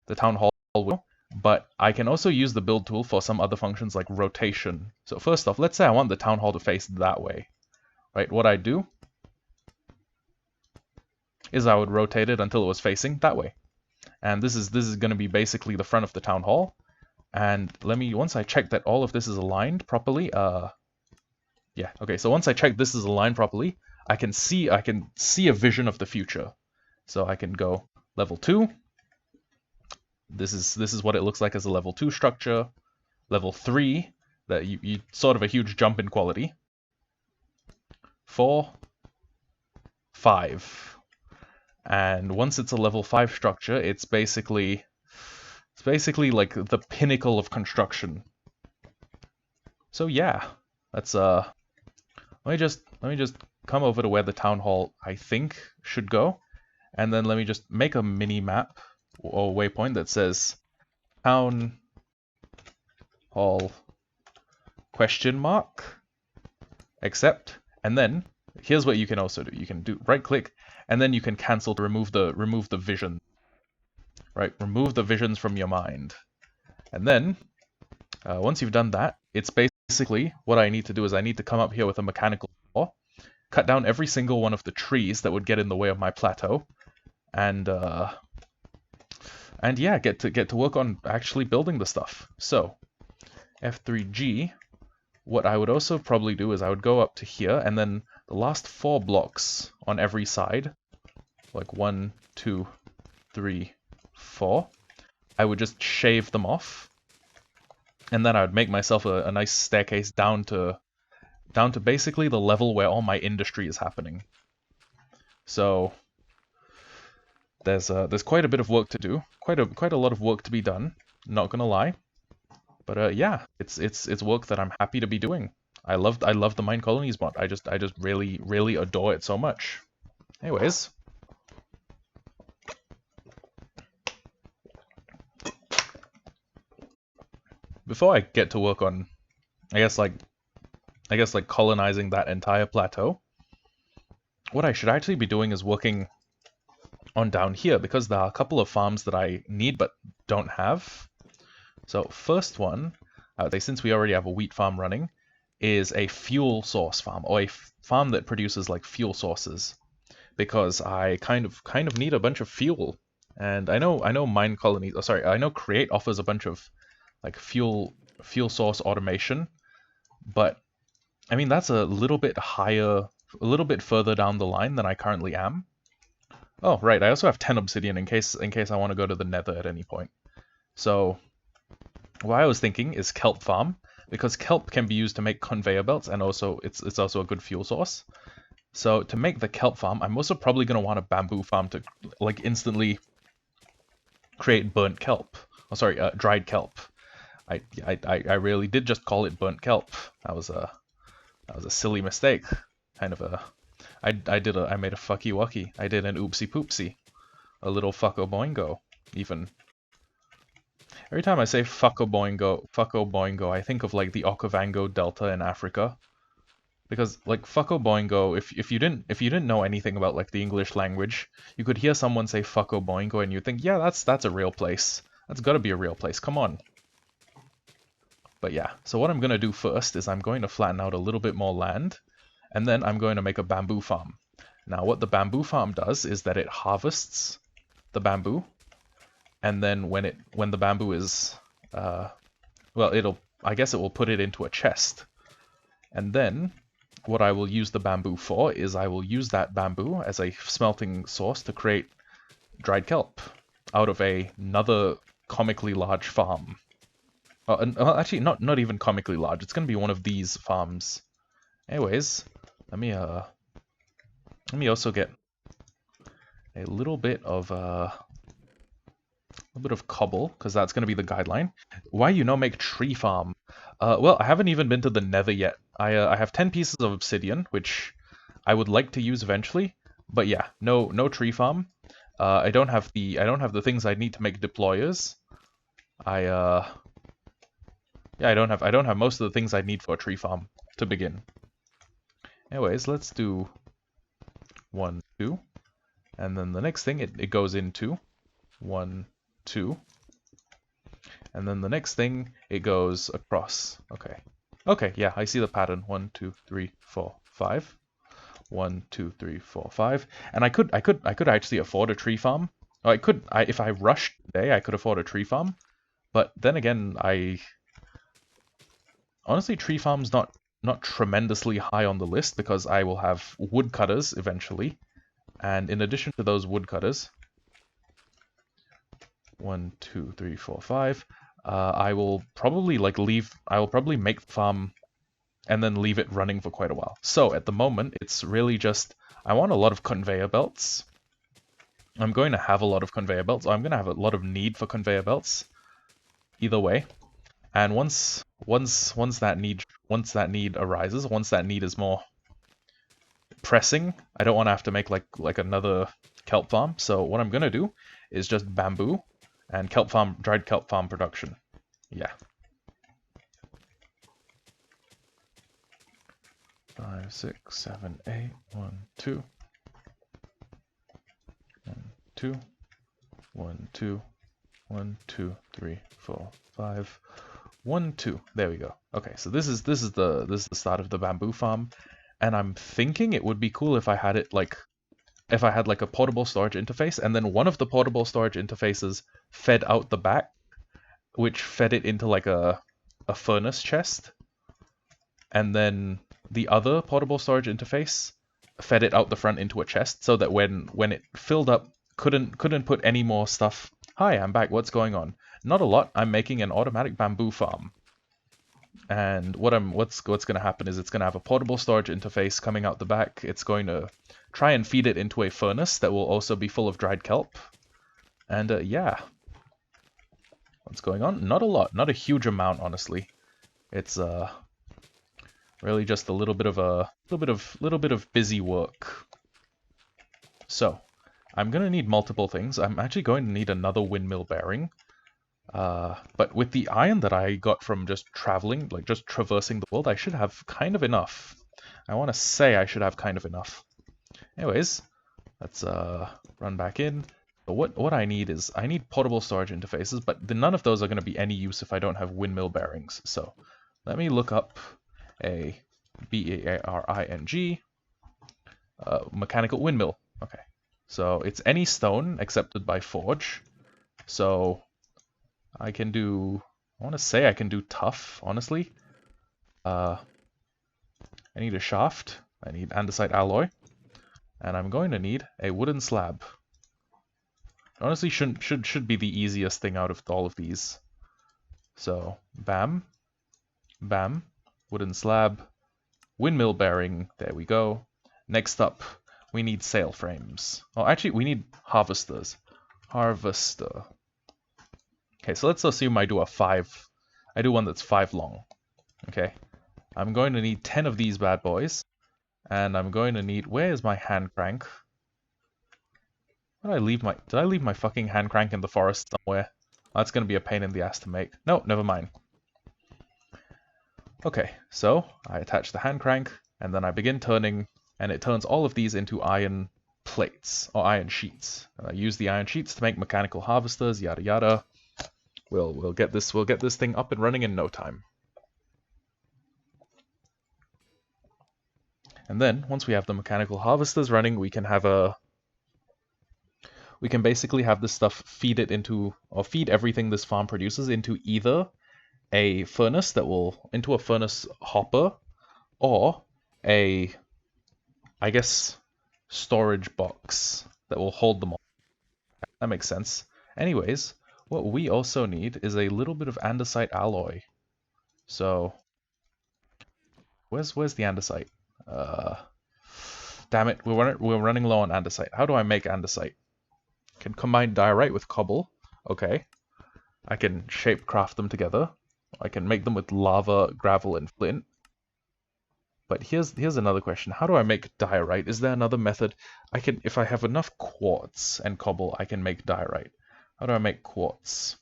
[SPEAKER 1] the town hall will, but I can also use the build tool for some other functions like rotation. So first off, let's say I want the town hall to face that way, right? What I do is I would rotate it until it was facing that way. And this is going to be basically the front of the town hall. And once I check that all of this is aligned properly, yeah, okay, so once I check this is aligned properly, I can see a vision of the future. So I can go level 2, This is what it looks like as a level 2 structure. Level 3, that you sort of a huge jump in quality. 4, 5. And once it's a level 5 structure, it's basically like the pinnacle of construction. So yeah, that's let me just come over to where the town hall I think should go, and then let me just make a mini map or waypoint that says town hall question mark accept, and then here's what you can also do. You can do right click, and then you can cancel to remove the vision. Right, remove the visions from your mind, and then once you've done that, it's basically what I need to do is I need to come up here with a mechanical saw, cut down every single one of the trees that would get in the way of my plateau, and yeah, get to work on actually building the stuff. So F3G. What I would also probably do is I would go up to here, and then the last 4 blocks on every side, like 1, 2, 3, 4, I would just shave them off, and then I would make myself a nice staircase down to basically the level where all my industry is happening. So there's quite a bit of work to do, quite a lot of work to be done. Not gonna lie, but yeah, it's work that I'm happy to be doing. I love the Mine Colonies mod. I just really adore it so much. Anyways. Before I get to work on, I guess like colonizing that entire plateau, what I should actually be doing is working on down here, because there are a couple of farms that I need but don't have. So first one, I would say, since we already have a wheat farm running, is a fuel source farm, or a farm that produces like fuel sources, because I kind of need a bunch of fuel. And I know Mine Colonies, oh sorry, I know Create offers a bunch of like fuel source automation, but I mean that's a little bit higher, a little bit further down the line than I currently am. Oh right, I also have 10 obsidian in case I want to go to the Nether at any point. So what I was thinking is kelp farm, because kelp can be used to make conveyor belts, and also it's also a good fuel source. So to make the kelp farm, I'm also probably going to want a bamboo farm to like instantly create burnt kelp. Oh sorry, dried kelp. I really did just call it burnt kelp. That was a silly mistake. Kind of a I made a fucky wucky. I did an oopsie poopsie. A little fucko boingo, even. Every time I say fucko boingo, I think of like the Okavango Delta in Africa. Because like fucko boingo, if you didn't know anything about like the English language, you could hear someone say fucko boingo and you think, yeah, that's a real place. That's gotta be a real place. Come on. But yeah, so what I'm gonna do first is I'm going to flatten out a little bit more land, and then I'm going to make a bamboo farm. Now what the bamboo farm does is that it harvests the bamboo, and then when the bamboo is well, I guess it will put it into a chest. And then what I will use the bamboo for is I will use that bamboo as a smelting source to create dried kelp out of another comically large farm. Actually, not even comically large. It's gonna be one of these farms. Anyways, let me also get a little bit of cobble, because that's gonna be the guideline. Why make tree farm? Well, I haven't even been to the Nether yet. I have 10 pieces of obsidian, which I would like to use eventually. But yeah, no tree farm. I don't have the things I need to make deployers. Yeah, I don't have most of the things I need for a tree farm to begin. Anyways, let's do 1, 2, and then the next thing it goes into 1, 2, and then the next thing it goes across. Okay, yeah, I see the pattern. 1, 2, 3, 4, 5. 1, 2, 3, 4, 5. And I could actually afford a tree farm. If I rushed today, I could afford a tree farm. But then again, honestly, tree farm's not tremendously high on the list, because I will have woodcutters eventually. And in addition to those woodcutters, 1, 2, 3, 4, 5. I will probably like leave. I will probably make the farm and then leave it running for quite a while. So at the moment, it's really just I want a lot of conveyor belts. I'm going to have a lot of conveyor belts. I'm going to have a lot of need for conveyor belts. Either way, and once that need arises, once that need is more pressing, I don't want to have to make like another kelp farm. So what I'm gonna do is just bamboo and kelp farm, dried kelp farm production. Yeah. 5, 6, 7, 8. 1, 2. 1, 2. 1, 2. 1, 2, 3, 4, 5. 1, 2. There we go. Okay, so this is the start of the bamboo farm, and I'm thinking it would be cool if I had it like if I had like a portable storage interface, and then one of the portable storage interfaces fed out the back, which fed it into like a furnace chest, and then the other portable storage interface fed it out the front into a chest, so that when it filled up, couldn't put any more stuff. Hi, I'm back. What's going on? Not a lot. I'm making an automatic bamboo farm. And what's going to happen is it's going to have a portable storage interface coming out the back. It's going to try and feed it into a furnace that will also be full of dried kelp. And yeah, what's going on? Not a lot, not a huge amount, honestly. It's really just a little bit of busy work. So I'm gonna need multiple things. I'm actually going to need another windmill bearing. But with the iron that I got from just traveling, like just traversing the world, I should have kind of enough. I want to say I should have kind of enough. Anyways, let's run back in. But what I need is, I need portable storage interfaces, but none of those are going to be any use if I don't have windmill bearings. So let me look up a BEARING mechanical windmill. Okay, so it's any stone accepted by Forge. So I can do, I want to say I can do tough, honestly. I need a shaft, I need andesite alloy, and I'm going to need a wooden slab. Honestly, should be the easiest thing out of all of these. So, bam, bam, wooden slab, windmill bearing, there we go. Next up, we need sail frames. Oh, actually, we need harvesters. Harvester. Okay, so let's assume I do I do one that's 5 long. Okay, I'm going to need 10 of these bad boys, and I'm going to need, where is my hand crank? Did I leave my fucking hand crank in the forest somewhere? That's going to be a pain in the ass to make. No, never mind. Okay, so I attach the hand crank, and then I begin turning, and it turns all of these into iron plates, or iron sheets. And I use the iron sheets to make mechanical harvesters, yada yada. We'll get this thing up and running in no time. And then once we have the mechanical harvesters running, we can basically have this stuff feed everything this farm produces into either a furnace into a furnace hopper, or I guess, storage box that will hold them all. That makes sense. Anyways, what we also need is a little bit of andesite alloy. So, where's the andesite? Damn it, we're running low on andesite. How do I make andesite? Can combine diorite with cobble. Okay. I can shape craft them together. I can make them with lava, gravel, and flint. But here's another question. How do I make diorite? Is there another method? If I have enough quartz and cobble, I can make diorite. How do I make quartz?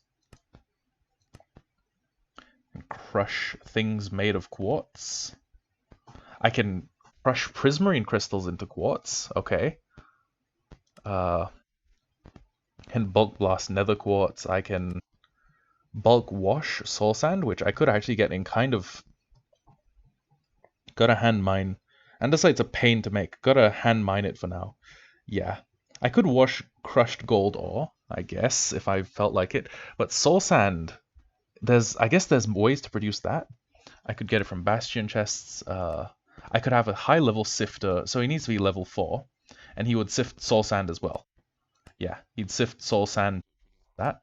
[SPEAKER 1] And crush things made of quartz. I can crush prismarine crystals into quartz. Okay. Can bulk blast nether quartz. I can bulk wash soul sand, which I could actually get in kind of. Gotta hand mine. Andesite's a pain to make. Gotta hand mine it for now. Yeah. I could wash crushed gold ore, I guess, if I felt like it. But soul sand, I guess there's ways to produce that. I could get it from bastion chests. I could have a high level sifter, so he needs to be level 4. And he would sift soul sand as well. Yeah, he'd sift soul sand. That.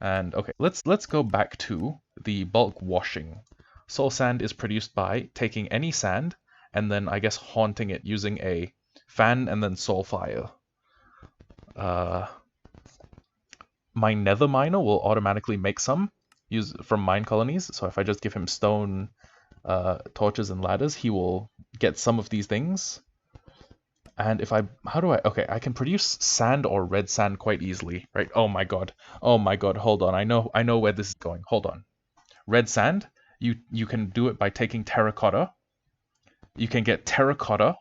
[SPEAKER 1] And okay, let's go back to the bulk washing. Soul sand is produced by taking any sand and then I guess haunting it using a fan and then soul fire. My nether miner will automatically make some from mine colonies. So if I just give him stone, torches and ladders, he will get some of these things. And if I, okay, I can produce sand or red sand quite easily, right? Oh my god, hold on, I know where this is going, hold on. Red sand, you can do it by taking terracotta. You can get terracotta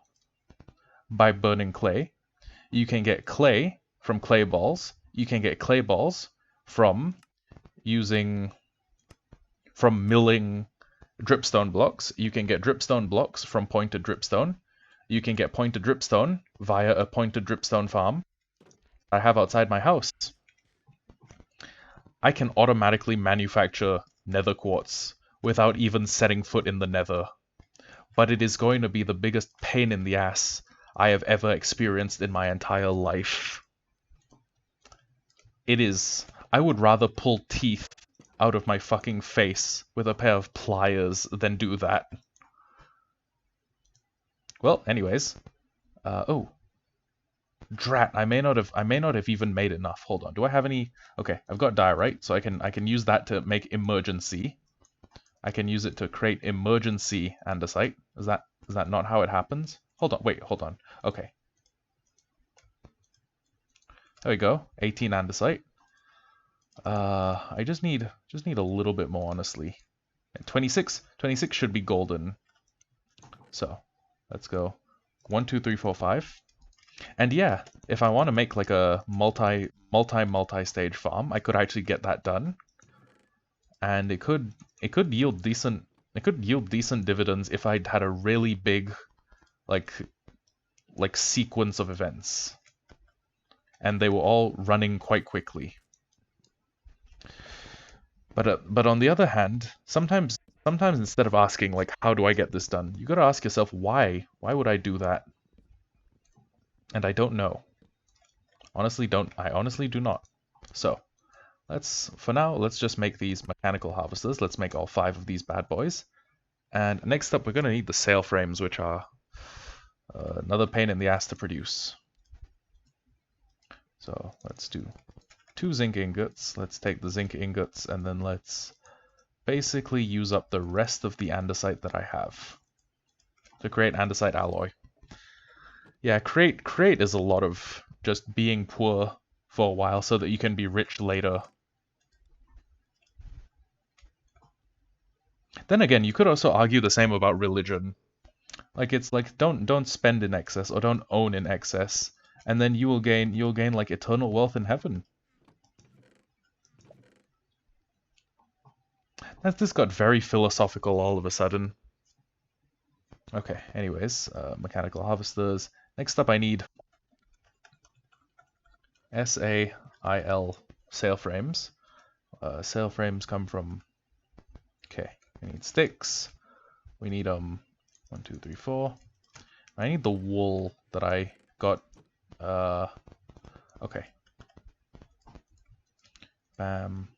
[SPEAKER 1] by burning clay. You can get clay from clay balls. You can get clay balls from milling dripstone blocks. You can get dripstone blocks from pointed dripstone. You can get pointed dripstone via a pointed dripstone farm I have outside my house. I can automatically manufacture nether quartz without even setting foot in the nether. But it is going to be the biggest pain in the ass I have ever experienced in my entire life. It is. I would rather pull teeth out of my fucking face with a pair of pliers than do that. Well, anyways. Oh. Drat, I may not have even made enough. Hold on. Do I have any? Okay, I've got diorite, so I can use that to make emergency. I can use it to create emergency andesite. Is that not how it happens? Hold on, wait, hold on. Okay. There we go. 18 andesite. I just need a little bit more, honestly. And 26 should be golden. So, let's go. 1, 2, 3, 4, 5. And yeah, if I want to make like a multi-stage farm, I could actually get that done. And it could yield decent dividends if I'd had a really big like sequence of events. And they were all running quite quickly. But on the other hand, sometimes instead of asking like how do I get this done, you got to ask yourself why would I do that? And I don't know. I honestly do not. So, for now, let's just make these mechanical harvesters. Let's make all 5 of these bad boys. And next up, we're going to need the sail frames, which are another pain in the ass to produce. So let's do 2 zinc ingots. Let's take the zinc ingots and then let's basically use up the rest of the andesite that I have to create andesite alloy. Yeah, create is a lot of just being poor for a while so that you can be rich later. Then again, you could also argue the same about religion. Like it's like don't spend in excess or don't own in excess, and then you'll gain like eternal wealth in heaven. This got very philosophical all of a sudden. Okay, anyways, mechanical harvesters. Next up I need SAIL sail frames. Sail frames come from... Okay, we need sticks. We need 1, 2, 3, 4. I need the wool that I got. Okay. Bam.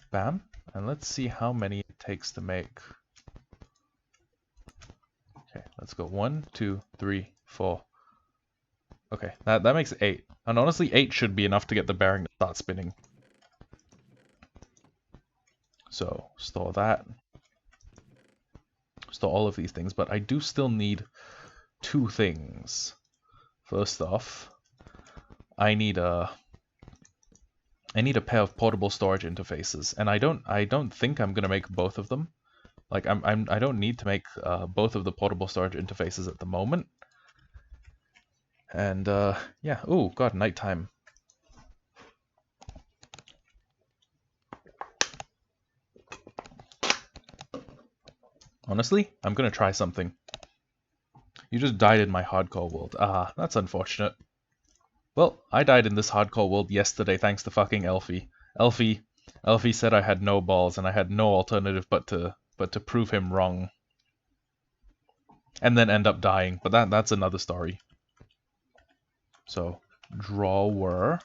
[SPEAKER 1] Bam. And let's see how many it takes to make. Okay, let's go 1, 2, 3, 4. Okay, that makes 8. And honestly, 8 should be enough to get the bearing to start spinning. So, store that. Store all of these things, but I do still need 2 things. First off, I need a pair of portable storage interfaces, and I don't think I'm gonna make both of them. Like I don't need to make both of the portable storage interfaces at the moment. And yeah, oh god, nighttime. Honestly, I'm gonna try something. You just died in my hardcore world. Ah, that's unfortunate. Well, I died in this hardcore world yesterday thanks to fucking Elfie. Elfie said I had no balls and I had no alternative but to prove him wrong. And then end up dying, but that's another story. So, drawer.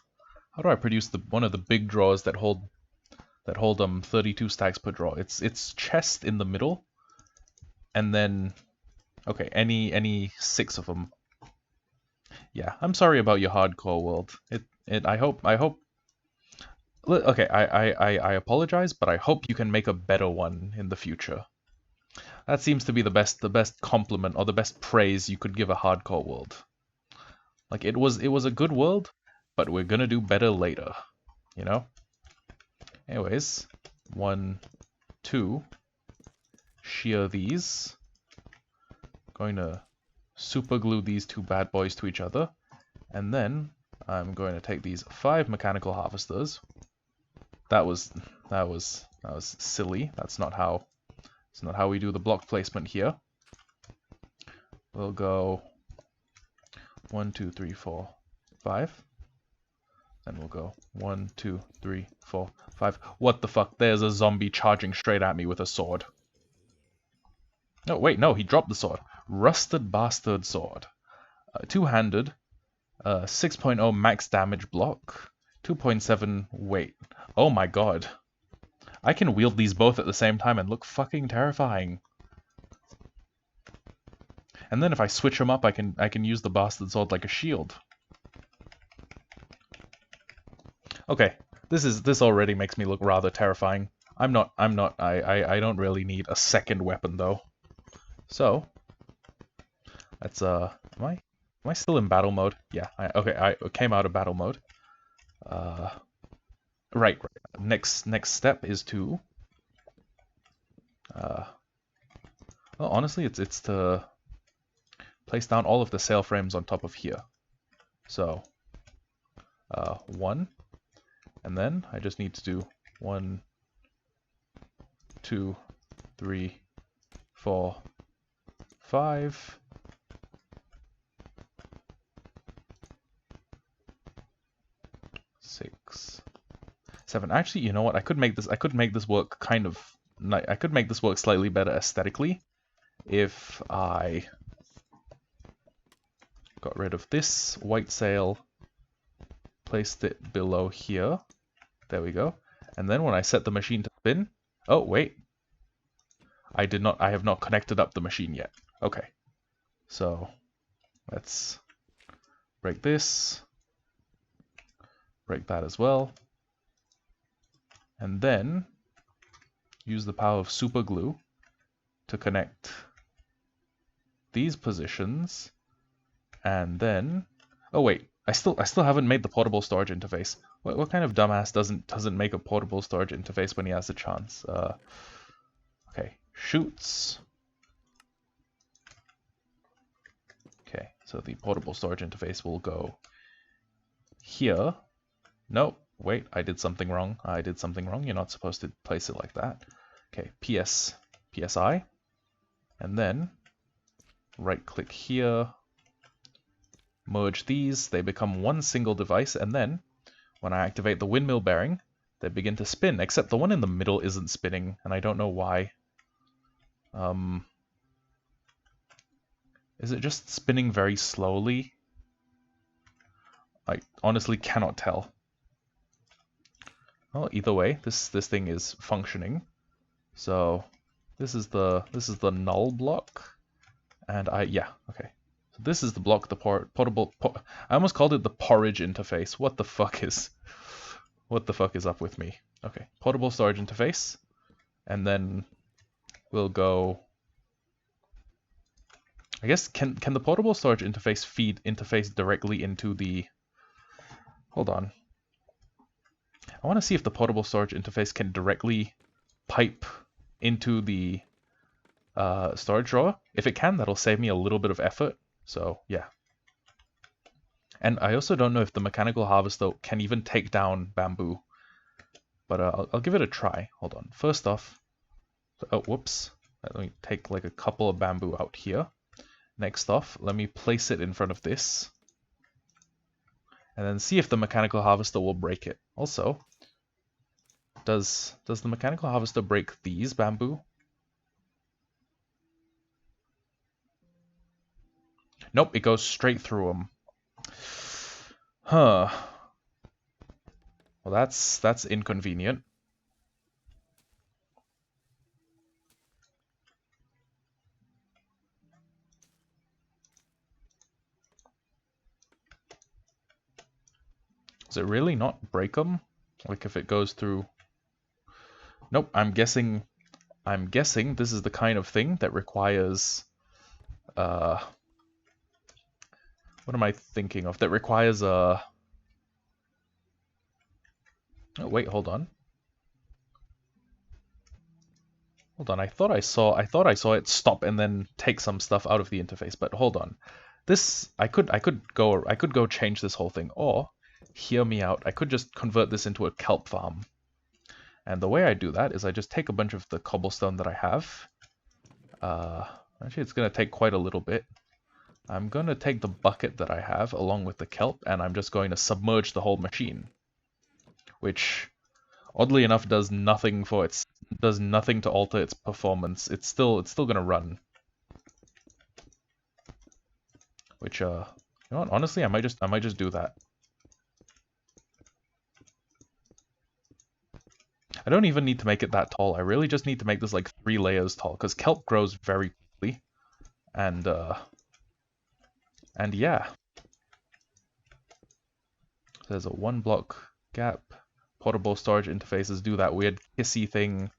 [SPEAKER 1] How do I produce one of the big drawers that hold 32 stacks per drawer? It's chest in the middle, and then okay, any 6 of them. Yeah, I'm sorry about your hardcore world. I hope okay, I apologize, but I hope you can make a better one in the future. That seems to be the best compliment or the best praise you could give a hardcore world. Like it was a good world, but we're gonna do better later, you know? Anyways, 1, 2, shear these. Going to super glue these 2 bad boys to each other, and then I'm going to take these 5 mechanical harvesters. That was silly. It's not how we do the block placement here. We'll go 1, 2, 3, 4, 5. Then we'll go 1, 2, 3, 4, 5. What the fuck? There's a zombie charging straight at me with a sword. No, wait, no, he dropped the sword. Rusted bastard sword. Two-handed. 6.0 max damage block. 2.7 weight. Oh my god. I can wield these both at the same time and look fucking terrifying. And then if I switch them up, I can use the bastard sword like a shield. Okay, this already makes me look rather terrifying. I don't really need a second weapon though. So let's am I still in battle mode? Yeah, okay, I came out of battle mode. Right. Next step is to well, honestly it's to place down all of the sail frames on top of here. So 1, and then I just need to do 1, 2, 3, 4, 5. 6, 7. Actually, you know what? I could make this work kind of. I could make this work slightly better aesthetically if I got rid of this white sail, placed it below here. There we go. And then when I set the machine to spin, oh wait, I have not connected up the machine yet. Okay, so let's break this, break that as well, and then use the power of super glue to connect these positions, and then oh wait, I still haven't made the portable storage interface. What kind of dumbass doesn't make a portable storage interface when he has a chance? Okay, chutes. Okay, so the portable storage interface will go here. Nope, wait, I did something wrong. You're not supposed to place it like that. Okay, PSI, and then right click here, merge these, they become one single device, and then when I activate the windmill bearing, they begin to spin, except the one in the middle isn't spinning, and I don't know why. Is it just spinning very slowly? I honestly cannot tell. Well, either way, this thing is functioning. So this is the null block, and yeah, okay. So this is the block, the portable. I almost called it the porridge interface. What the fuck is up with me? Okay, portable storage interface, and then we'll go. I guess can the portable storage interface interface directly into the? Hold on. I want to see if the portable storage interface can directly pipe into the storage drawer. If it can, that'll save me a little bit of effort. So yeah. And I also don't know if the mechanical harvester can even take down bamboo. But I'll give it a try. Hold on. First off, oh whoops. Let me take like a couple of bamboo out here. Next off, let me place it in front of this. And then see if the mechanical harvester will break it. Also, does the mechanical harvester break these bamboo? Nope, it goes straight through them. Huh. Well, that's inconvenient. Does it really not break them? Like if it goes through... Nope, I'm guessing this is the kind of thing that requires... what am I thinking of? That requires a... Oh, wait, hold on. Hold on, I thought I saw it stop and then take some stuff out of the interface, but hold on. This I could go change this whole thing, or hear me out. I could just convert this into a kelp farm. And the way I do that is I just take a bunch of the cobblestone that I have. Actually, it's going to take quite a little bit. I'm going to take the bucket that I have along with the kelp, and I'm just going to submerge the whole machine. Which, oddly enough, does nothing to alter its performance. It's still going to run. Which, you know what? Honestly, I might just do that. I don't even need to make it that tall. I really just need to make this like 3 layers tall, because kelp grows very quickly. And yeah. There's a 1 block gap. Portable storage interfaces do that weird kissy thing.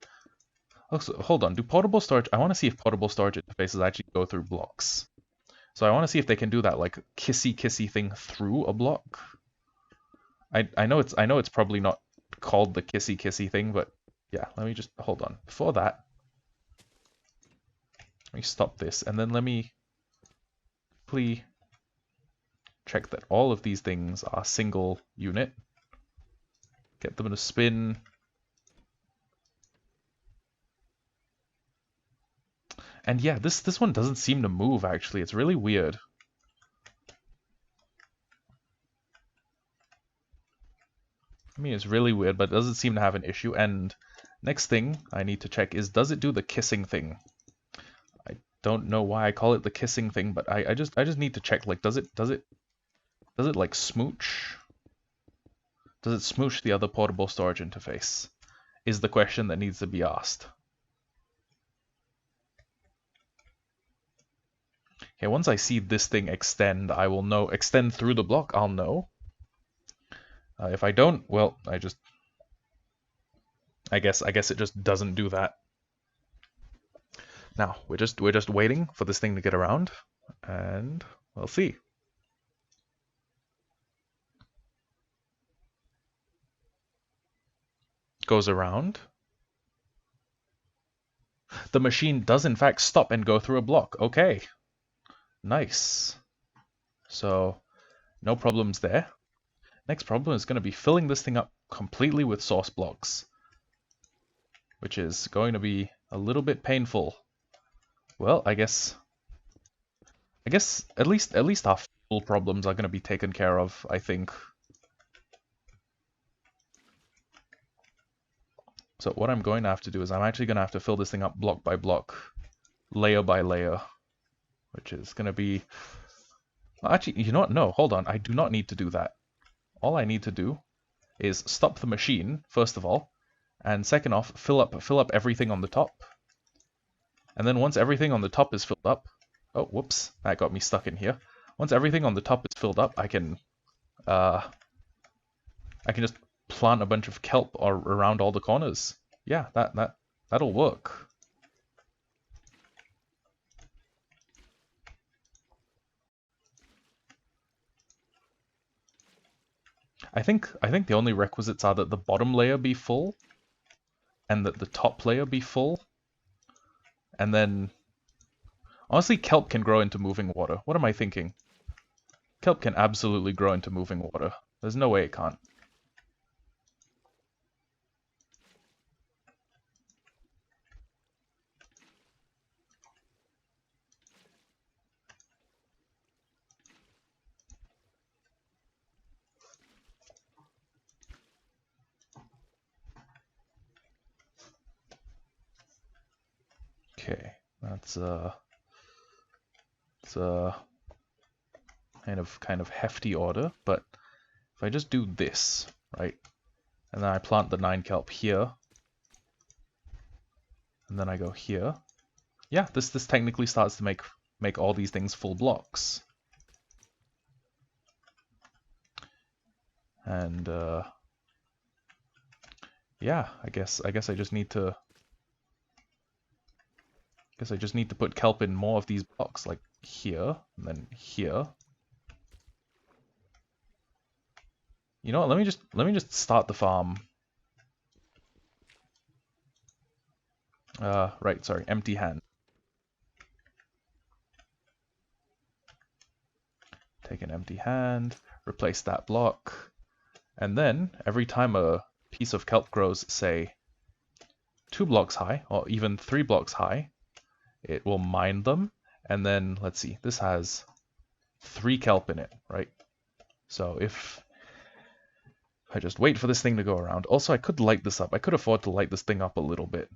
[SPEAKER 1] Oh, so, hold on, do portable storage... I want to see if portable storage interfaces actually go through blocks. So I want to see if they can do that like kissy thing through a block. I know it's probably not called the kissy thing, but yeah, let me just hold on. Before that, let me stop this, and then let me please check that all of these things are single unit. Get them to spin. And yeah, this one doesn't seem to move actually. It's really weird. I mean, it's really weird, but it doesn't seem to have an issue. And next thing I need to check is, does it do the kissing thing? I don't know why I call it the kissing thing, but I just need to check. Like, does it like smooch? Does it smooch the other portable storage interface? Is the question that needs to be asked. Okay, once I see this thing extend, I will know. Extend through the block, I'll know. If I don't, well, I guess it just doesn't do that. Now we're just waiting for this thing to get around, and we'll see. Goes around. The machine does in fact stop and go through a block. Okay. Nice. So, no problems there. Next problem is going to be filling this thing up completely with source blocks, which is going to be a little bit painful. Well, I guess at least our fuel problems are going to be taken care of, I think. So what I'm going to have to do is I'm actually going to have to fill this thing up block by block, layer by layer, which is going to be... Actually, you know what? No, hold on. I do not need to do that. All I need to do is stop the machine, first of all, and second off, fill up everything on the top. And then once everything on the top is filled up... Oh, whoops. That got me stuck in here. Once everything on the top is filled up, I can just plant a bunch of kelp around all the corners. Yeah, that'll work. I think the only requisites are that the bottom layer be full, and that the top layer be full, and then... Honestly, kelp can grow into moving water. What am I thinking? Kelp can absolutely grow into moving water. There's no way it can't. Okay, that's it's a kind of hefty order, but if I just do this, right? And then I plant the 9 kelp here. And then I go here. Yeah, this technically starts to make all these things full blocks. And yeah, I guess I just need to put kelp in more of these blocks, like here and then here. You know what? Let me just start the farm. Right, sorry, empty hand. Take an empty hand, replace that block, and then every time a piece of kelp grows, say, 2 blocks high, or even 3 blocks high, it will mine them, and then, let's see, this has 3 kelp in it, right? So if I just wait for this thing to go around. Also, I could light this up. I could afford to light this thing up a little bit.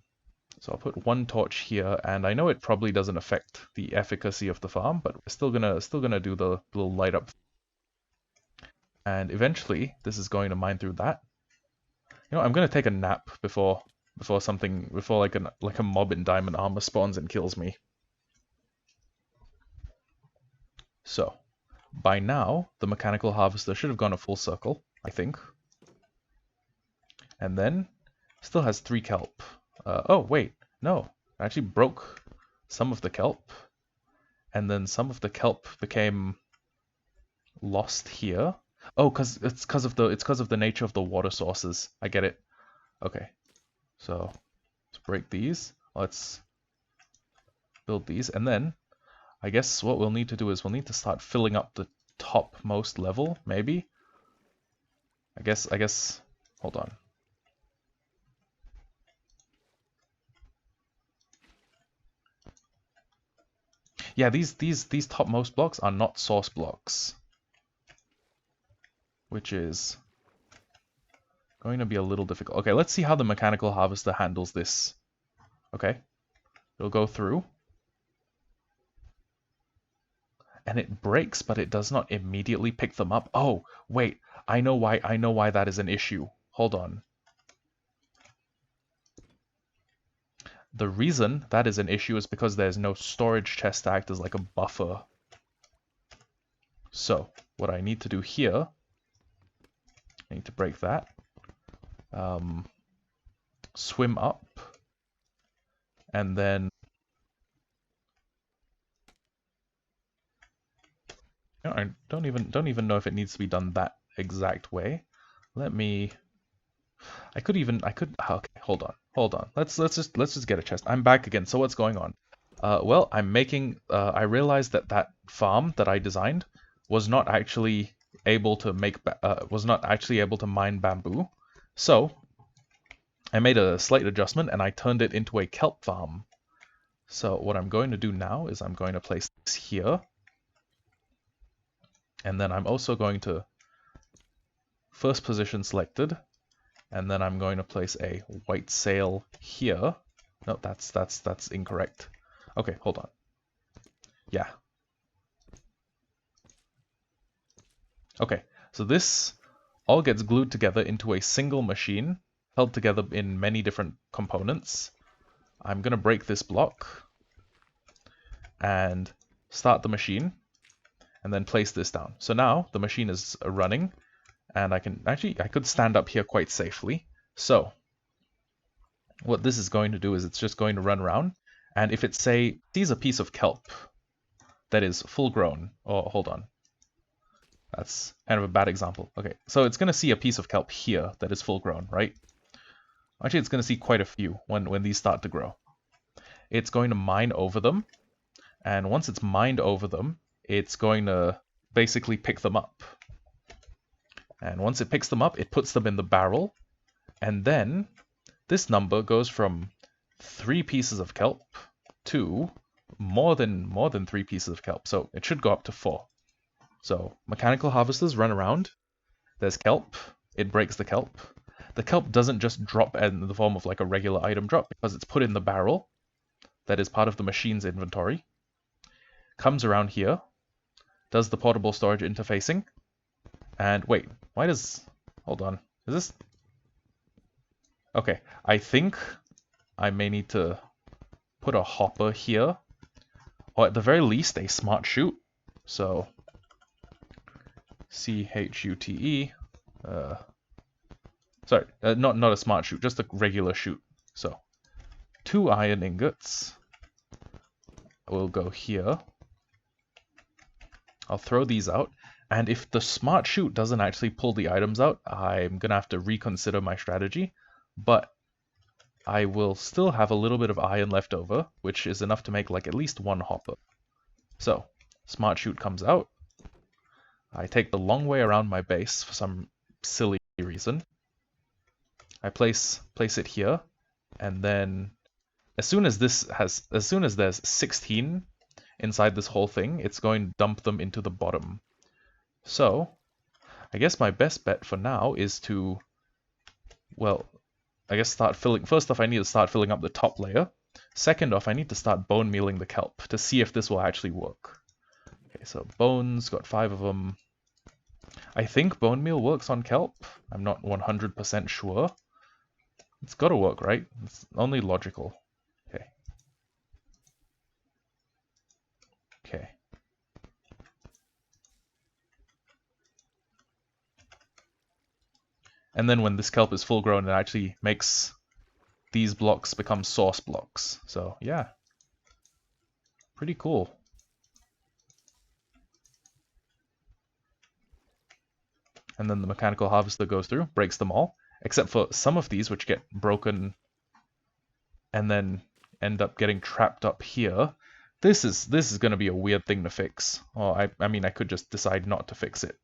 [SPEAKER 1] So I'll put 1 torch here, and I know it probably doesn't affect the efficacy of the farm, but we're still gonna do the little light up. And eventually, this is going to mine through that. You know, I'm gonna take a nap before like a mob in diamond armor spawns and kills me. So, by now, the mechanical harvester should have gone a full circle, I think. And then, still has 3 kelp. Oh, wait, no. I actually broke some of the kelp. And then some of the kelp became lost here. Oh, it's because of the nature of the water sources. I get it. Okay. So, let's break these. Let's build these. And then, I guess what we'll need to do is we'll need to start filling up the topmost level, maybe? I guess, hold on. Yeah, these topmost blocks are not source blocks, which is going to be a little difficult. Okay, let's see how the mechanical harvester handles this. Okay, it'll go through, and it breaks, but it does not immediately pick them up. Oh, wait, I know why that is an issue. Hold on. The reason that is an issue is because there's no storage chest to act as like a buffer. So, what I need to do here, I need to break that. Swim up, and then you know, I don't even know if it needs to be done that exact way. I could okay, hold on. Let's just get a chest. I'm back again. So what's going on? Well, I realized that farm that I designed was not actually able to mine bamboo. So I made a slight adjustment and I turned it into a kelp farm. So what I'm going to do now is I'm going to place this here. And then I'm also going to first position selected. And then I'm going to place a white sail here. No, that's incorrect. Okay, hold on. Yeah. Okay, so this all gets glued together into a single machine, held together in many different components. I'm going to break this block and start the machine and then place this down. So now the machine is running and I could stand up here quite safely. So what this is going to do is it's just going to run around, and if it sees a piece of kelp that is full grown, or hold on, that's kind of a bad example. Okay, so it's going to see a piece of kelp here that is full grown, right? Actually, it's going to see quite a few when these start to grow. It's going to mine over them, and once it's mined over them, it's going to basically pick them up. And once it picks them up, it puts them in the barrel, and then this number goes from 3 pieces of kelp to more than 3 pieces of kelp. So it should go up to 4. So mechanical harvesters run around. There's kelp. It breaks the kelp. The kelp doesn't just drop in the form of like a regular item drop because it's put in the barrel that is part of the machine's inventory. Comes around here, does the portable storage interfacing, and wait, hold on, is this? Okay, I think I may need to put a hopper here, or at the very least a smart chute. So CHUTE, sorry, not a smart chute, just a regular chute. So 2 iron ingots will go here. I'll throw these out, and if the smart chute doesn't actually pull the items out, I'm gonna have to reconsider my strategy, but I will still have a little bit of iron left over, which is enough to make like at least 1 hopper. So, smart chute comes out. I take the long way around my base for some silly reason. I place it here, and then as soon as there's 16 inside this whole thing, it's going to dump them into the bottom. So, I guess my best bet for now is to, well, I guess start filling. First off, I need to start filling up the top layer. Second off, I need to start bone mealing the kelp to see if this will actually work. Okay, so bones, got 5 of them. I think bone meal works on kelp. I'm not 100% sure. It's gotta work, right? It's only logical. Okay. Okay. And then when this kelp is full grown, it actually makes these blocks become source blocks. So yeah, pretty cool. And then the mechanical harvester goes through, breaks them all, except for some of these which get broken and then end up getting trapped up here. This is going to be a weird thing to fix. Or I mean, I could just decide not to fix it.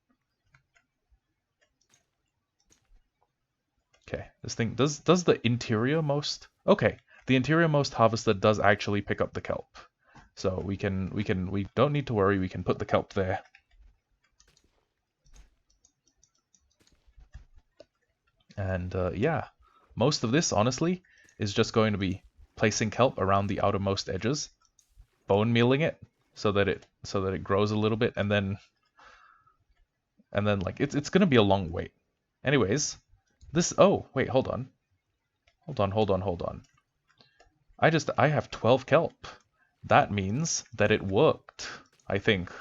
[SPEAKER 1] Okay, this thing does the interior most. Okay, the interior most harvester does actually pick up the kelp. So we don't need to worry, we can put the kelp there. And yeah, most of this, honestly, is just going to be placing kelp around the outermost edges, bone mealing it so that it grows a little bit, and then like it's gonna be a long wait. Anyways, this wait, hold on. I have 12 kelp. That means that it worked, I think.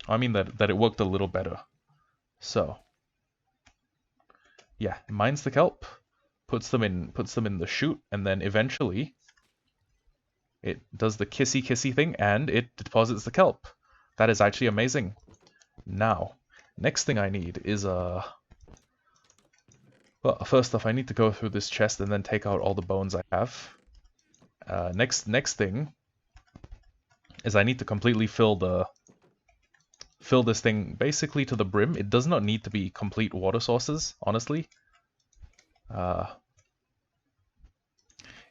[SPEAKER 1] I mean that it worked a little better. So yeah, mines the kelp, puts them in the chute, and then eventually it does the kissy thing and it deposits the kelp. That is actually amazing. Now, next thing I need is well, first off I need to go through this chest and then take out all the bones I have. Next thing is I need to completely fill this thing basically to the brim. It does not need to be complete water sources, honestly.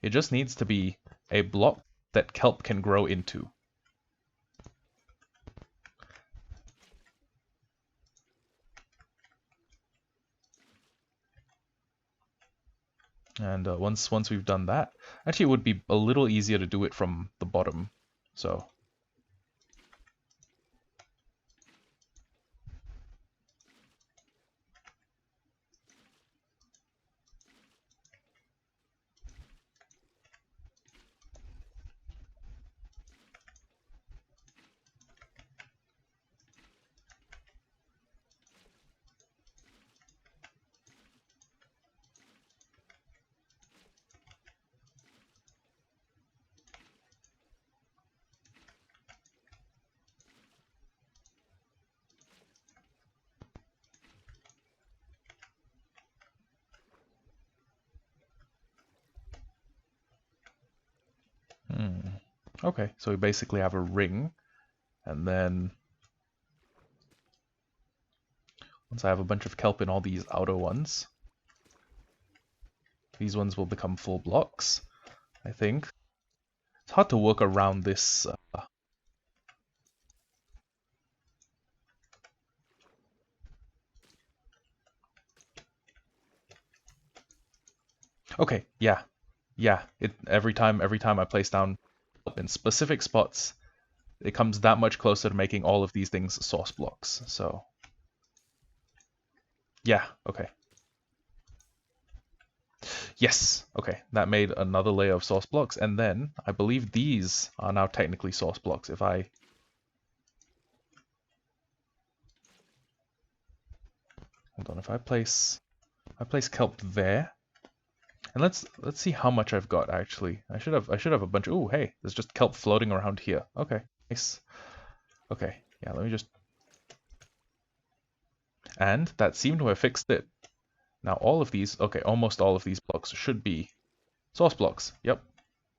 [SPEAKER 1] It just needs to be a block that kelp can grow into. And once we've done that, actually it would be a little easier to do it from the bottom. So okay, so we basically have a ring, and then once I have a bunch of kelp in all these outer ones, these ones will become full blocks, I think. It's hard to work around this. Okay, yeah. Every time I place down in specific spots, it comes that much closer to making all of these things source blocks. So Yeah, okay. Yes, okay. That made another layer of source blocks, and then I believe these are now technically source blocks. If I hold on, if I place kelp there, and let's see how much I've got actually. I should have a bunch. Oh, hey, there's just kelp floating around here. Okay, nice. Okay, yeah, let me just. And that seemed to have fixed it. Now all of these, okay, almost all of these blocks should be source blocks. Yep.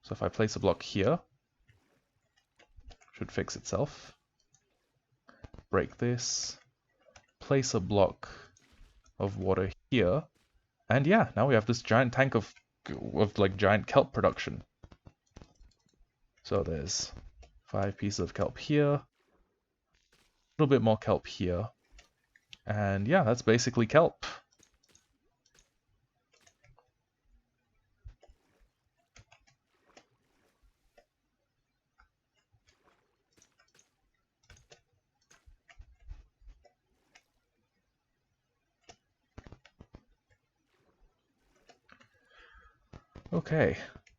[SPEAKER 1] So if I place a block here, should fix itself. Break this. Place a block of water here. And yeah, now we have this giant tank of like giant kelp production. So there's 5 pieces of kelp here, a little bit more kelp here, and yeah, that's basically kelp.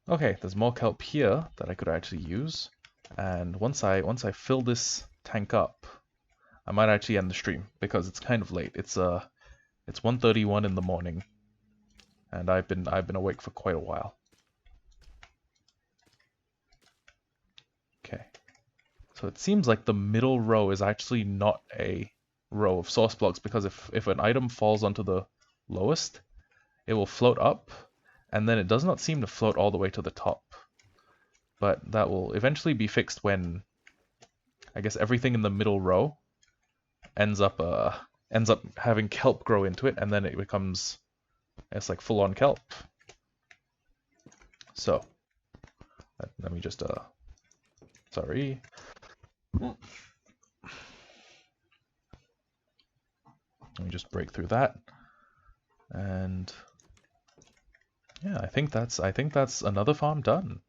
[SPEAKER 1] Okay, there's more kelp here that I could actually use, and once I fill this tank up, I might actually end the stream because it's kind of late. It's 1:31 in the morning, and I've been awake for quite a while. Okay, so it seems like the middle row is actually not a row of source blocks because if an item falls onto the lowest, it will float up, and then it does not seem to float all the way to the top. But that will eventually be fixed when, I guess, everything in the middle row ends up having kelp grow into it, and then it becomes, it's like full-on kelp. So let me just sorry. Let me just break through that, and yeah, I think that's another farm done.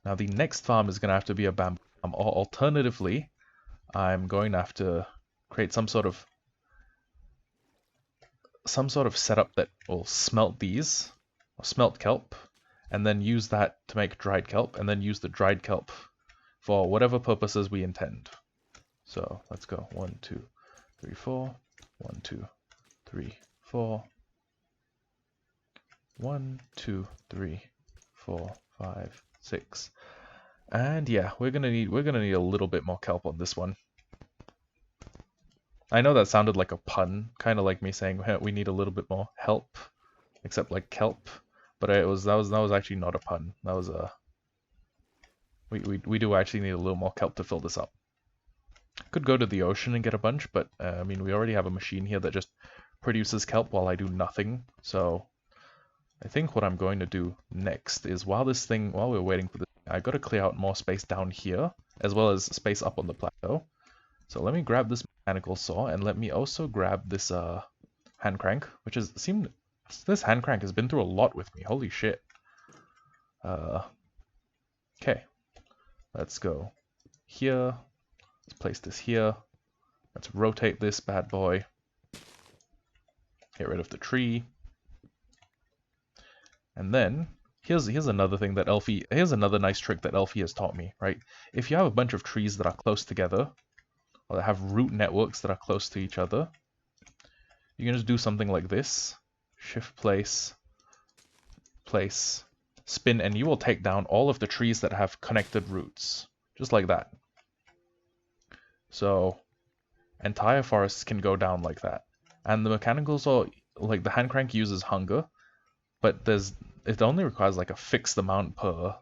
[SPEAKER 1] Now the next farm is gonna have to be a bamboo farm, or alternatively, I'm going to have to create some sort of setup that will smelt these, or smelt kelp, and then use that to make dried kelp, and then use the dried kelp for whatever purposes we intend. So let's go 1, 2, 3, 4. 1, 2, 3, 4. 1, 2, 3, 4, 5, 6. And yeah, we're gonna need a little bit more kelp on this one. I know that sounded like a pun, kind of like me saying hey, we need a little bit more help, except like kelp. But that was actually not a pun. That was a we do actually need a little more kelp to fill this up. Could go to the ocean and get a bunch, but I mean we already have a machine here that just produces kelp while I do nothing. So I think what I'm going to do next is while we're waiting for this, I got to clear out more space down here as well as space up on the plateau. So let me grab this mechanical saw and let me also grab this hand crank, which is this hand crank has been through a lot with me. Holy shit. Okay. Let's go here. Let's place this here. Let's rotate this bad boy. Get rid of the tree. And then here's another thing that here's another nice trick that Elfie has taught me, right? If you have a bunch of trees that are close together, or that have root networks that are close to each other, you can just do something like this. Shift place, spin, and you will take down all of the trees that have connected roots. Just like that. So entire forests can go down like that. And the mechanical saw, like the hand crank uses hunger, but it only requires like a fixed amount per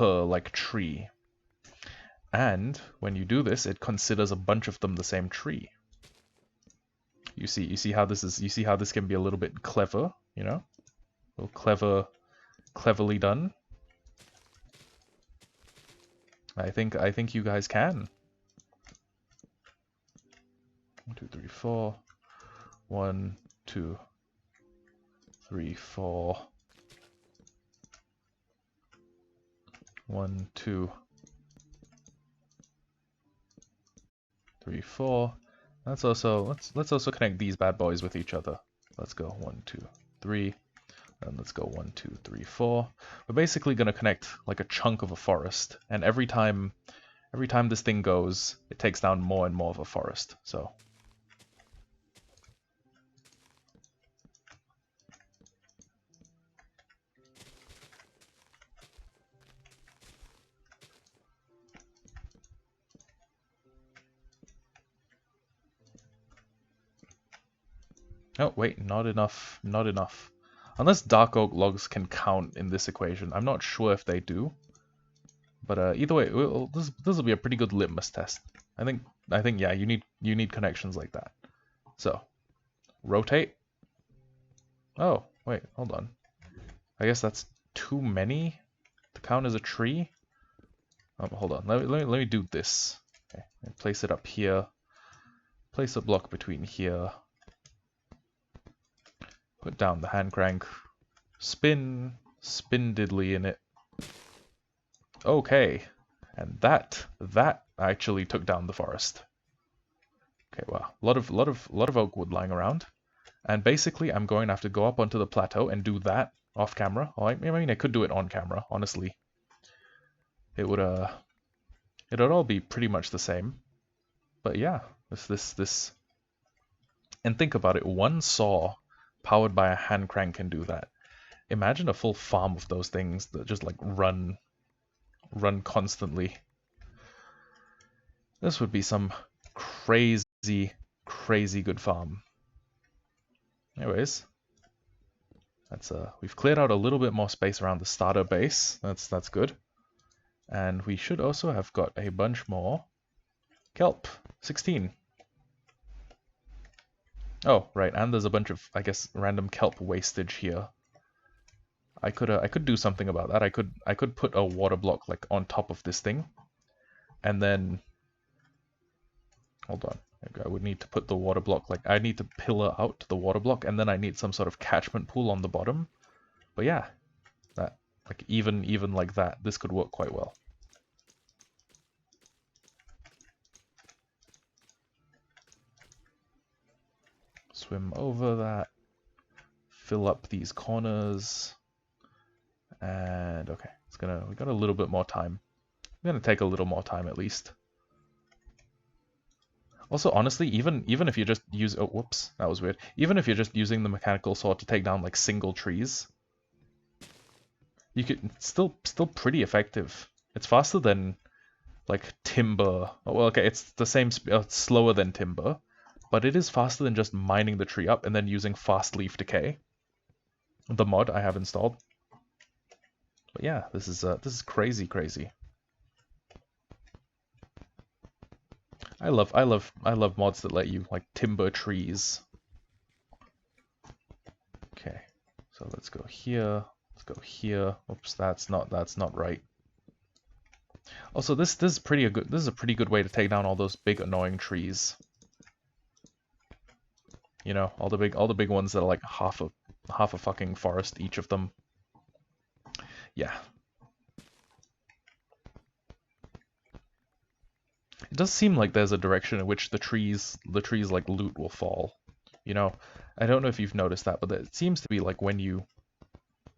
[SPEAKER 1] like tree. And when you do this, it considers a bunch of them the same tree. You see how this can be a little bit clever, you know? A little cleverly done. I think you guys can. 1, 2, 3, 4. 1, 2, 3, 4. 1, 2, 3, 4. let's also connect these bad boys with each other. Let's go 1, 2, 3, and let's go 1, 2, 3, 4. We're basically gonna connect like a chunk of a forest, and every time this thing goes, it takes down more and more of a forest. So. Oh, wait, not enough, not enough. Unless dark oak logs can count in this equation. I'm not sure if they do. But either way, this will be a pretty good litmus test. I think yeah, you need connections like that. So, rotate. Oh, wait, hold on. I guess that's too many to count as a tree. Hold on. Let me do this. Okay, and place it up here. Place a block between here. Put down the hand crank. Spin diddly in it. Okay, and that actually took down the forest. Okay, wow, a lot of oak wood lying around, and basically I'm going to have to go up onto the plateau and do that off camera. Well, I mean, I could do it on camera, honestly. It would it'd all be pretty much the same. But yeah, this, and think about it, one saw powered by a hand crank can do that. Imagine a full farm of those things that just like run constantly. This would be some crazy good farm. Anyways, that's we've cleared out a little bit more space around the starter base. That's good. And we should also have got a bunch more kelp. 16. Oh, right, and there's a bunch of, I guess, random kelp wastage here. I could do something about that. I could put a water block like on top of this thing, and then hold on. I would need to put the water block like I need to pillar out the water block, and then I need some sort of catchment pool on the bottom. But yeah, that like even like that, this could work quite well. Swim over that, fill up these corners, and okay, we got a little bit more time. It's gonna take a little more time at least. Also, honestly, even if you just use whoops, that was weird. Even if you're just using the mechanical saw to take down like single trees, you could still pretty effective. It's faster than like timber. Oh, well, okay, it's the same slower than timber, but it is faster than just mining the tree up and then using fast leaf decay. The mod I have installed. But yeah, this is crazy. I love mods that let you like timber trees. Okay, so let's go here. Let's go here. Oops, that's not right. Also, this is a pretty good way to take down all those big annoying trees. You know, all the big ones that are like half a fucking forest each of them. Yeah. It does seem like there's a direction in which the trees like loot will fall. You know, I don't know if you've noticed that, but it seems to be like when you.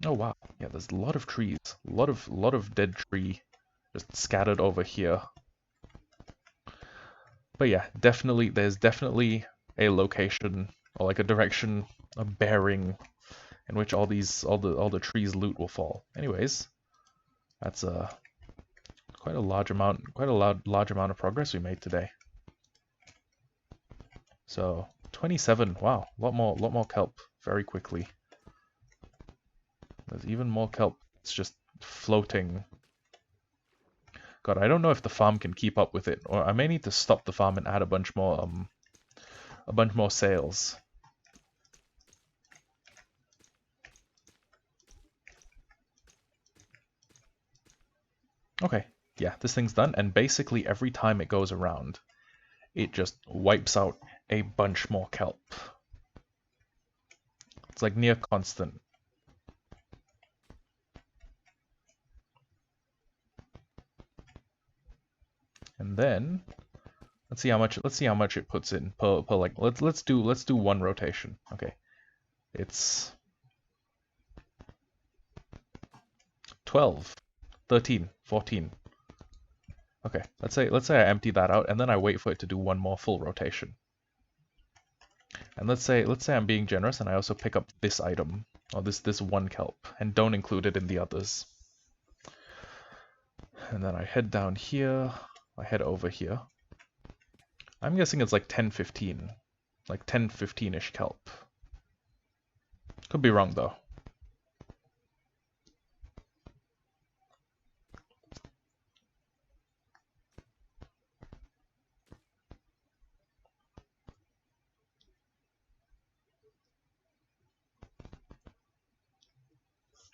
[SPEAKER 1] Oh wow, yeah, there's a lot of trees, a lot of dead tree just scattered over here. But yeah, there's definitely a location or like a direction, a bearing in which all the trees loot will fall. Anyways, that's quite a large amount of progress we made today. So 27, wow, a lot more kelp very quickly. There's even more kelp. It's just floating. God, I don't know if the farm can keep up with it, or I may need to stop the farm and add a bunch more sails. Okay, yeah, this thing's done, and basically every time it goes around, it just wipes out a bunch more kelp. It's like near constant. And then Let's see how much. Let's see how much it puts in per like. Let's do one rotation. Okay, it's 12, 13, 14. Okay, let's say I empty that out and then I wait for it to do one more full rotation. And let's say I'm being generous and I also pick up this item or this one kelp and don't include it in the others. And then I head down here. I head over here. I'm guessing it's like 10, 15. Like 10, 15-ish kelp. Could be wrong though.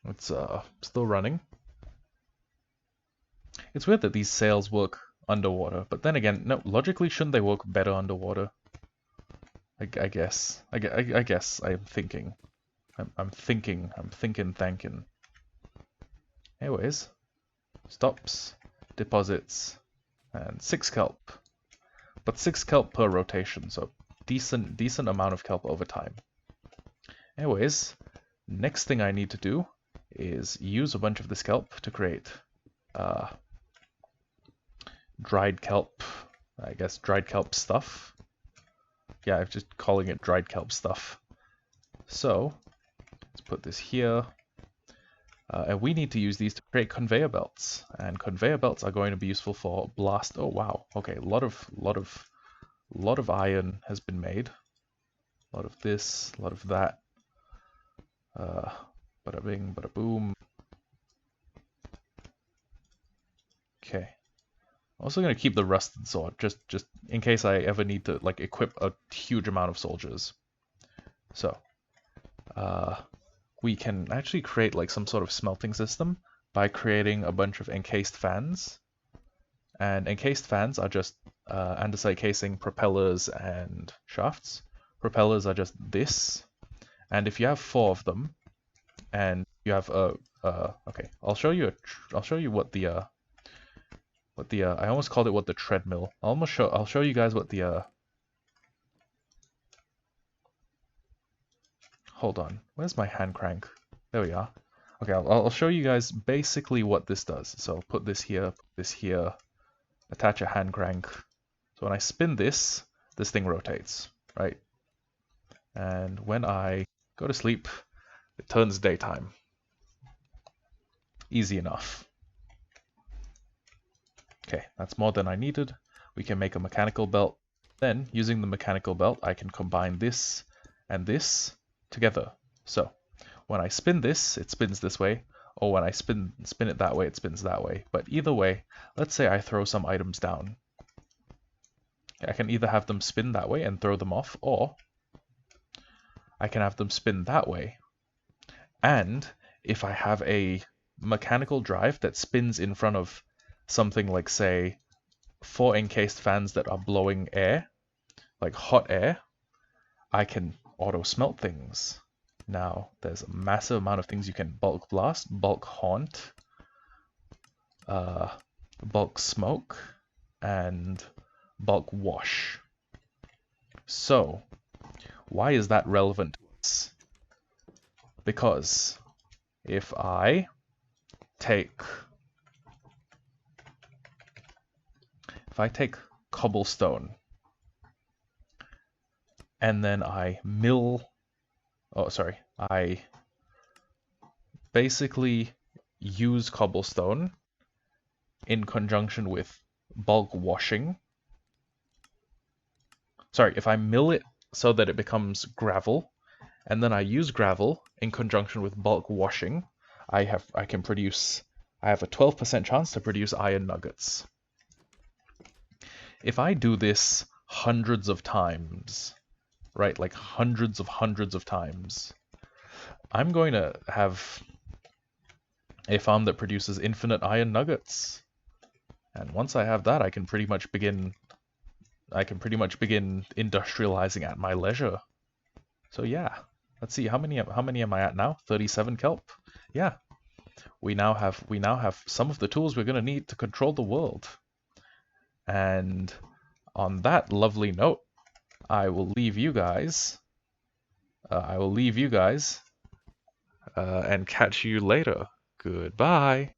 [SPEAKER 1] It's still running. It's weird that these sails work underwater, but then again, no, logically shouldn't they work better underwater? I guess. I guess I'm thinking. I'm thinking. Anyways, stops, deposits, and 6 kelp. But 6 kelp per rotation, so decent amount of kelp over time. Anyways, next thing I need to do is use a bunch of this kelp to create dried kelp, I guess dried kelp stuff. Yeah, I'm just calling it dried kelp stuff. So, let's put this here. And we need to use these to create conveyor belts. And conveyor belts are going to be useful for blast. Oh wow, okay, a lot of iron has been made. A lot of this, a lot of that. Bada bing, bada boom. Okay. I'm also gonna keep the rusted sword, just in case I ever need to like equip a huge amount of soldiers. So, we can actually create like some sort of smelting system by creating a bunch of encased fans. And encased fans are just andesite casing, propellers, and shafts. Propellers are just this. And if you have 4 of them, and you have okay, I'll show you what the I almost called it what the treadmill. I'll show you guys what the hold on, where's my hand crank? There we are. Okay, I'll show you guys basically what this does. So I'll put this here, attach a hand crank. So when I spin this thing rotates, right? And when I go to sleep, it turns daytime. Easy enough. Okay, that's more than I needed. We can make a mechanical belt. Then, using the mechanical belt, I can combine this and this together. So, when I spin this, it spins this way, or when I spin it that way, it spins that way. But either way, let's say I throw some items down. I can either have them spin that way and throw them off, or I can have them spin that way. And if I have a mechanical drive that spins in front of something like, say, 4 encased fans that are blowing air, like hot air, I can auto smelt things. Now, there's a massive amount of things you can bulk blast, bulk haunt, bulk smoke, and bulk wash. So, why is that relevant to us? Because if I take cobblestone and then I I basically use cobblestone in conjunction with bulk washing. Sorry, if I mill it so that it becomes gravel, and then I use gravel in conjunction with bulk washing, I have a 12% chance to produce iron nuggets. If I do this hundreds of times, right, like hundreds of times, I'm going to have a farm that produces infinite iron nuggets. And once I have that, I can pretty much begin industrializing at my leisure. So yeah, let's see, how many am I at now? 37 kelp. Yeah. We now have some of the tools we're going to need to control the world. And on that lovely note, I will leave you guys. And catch you later. Goodbye.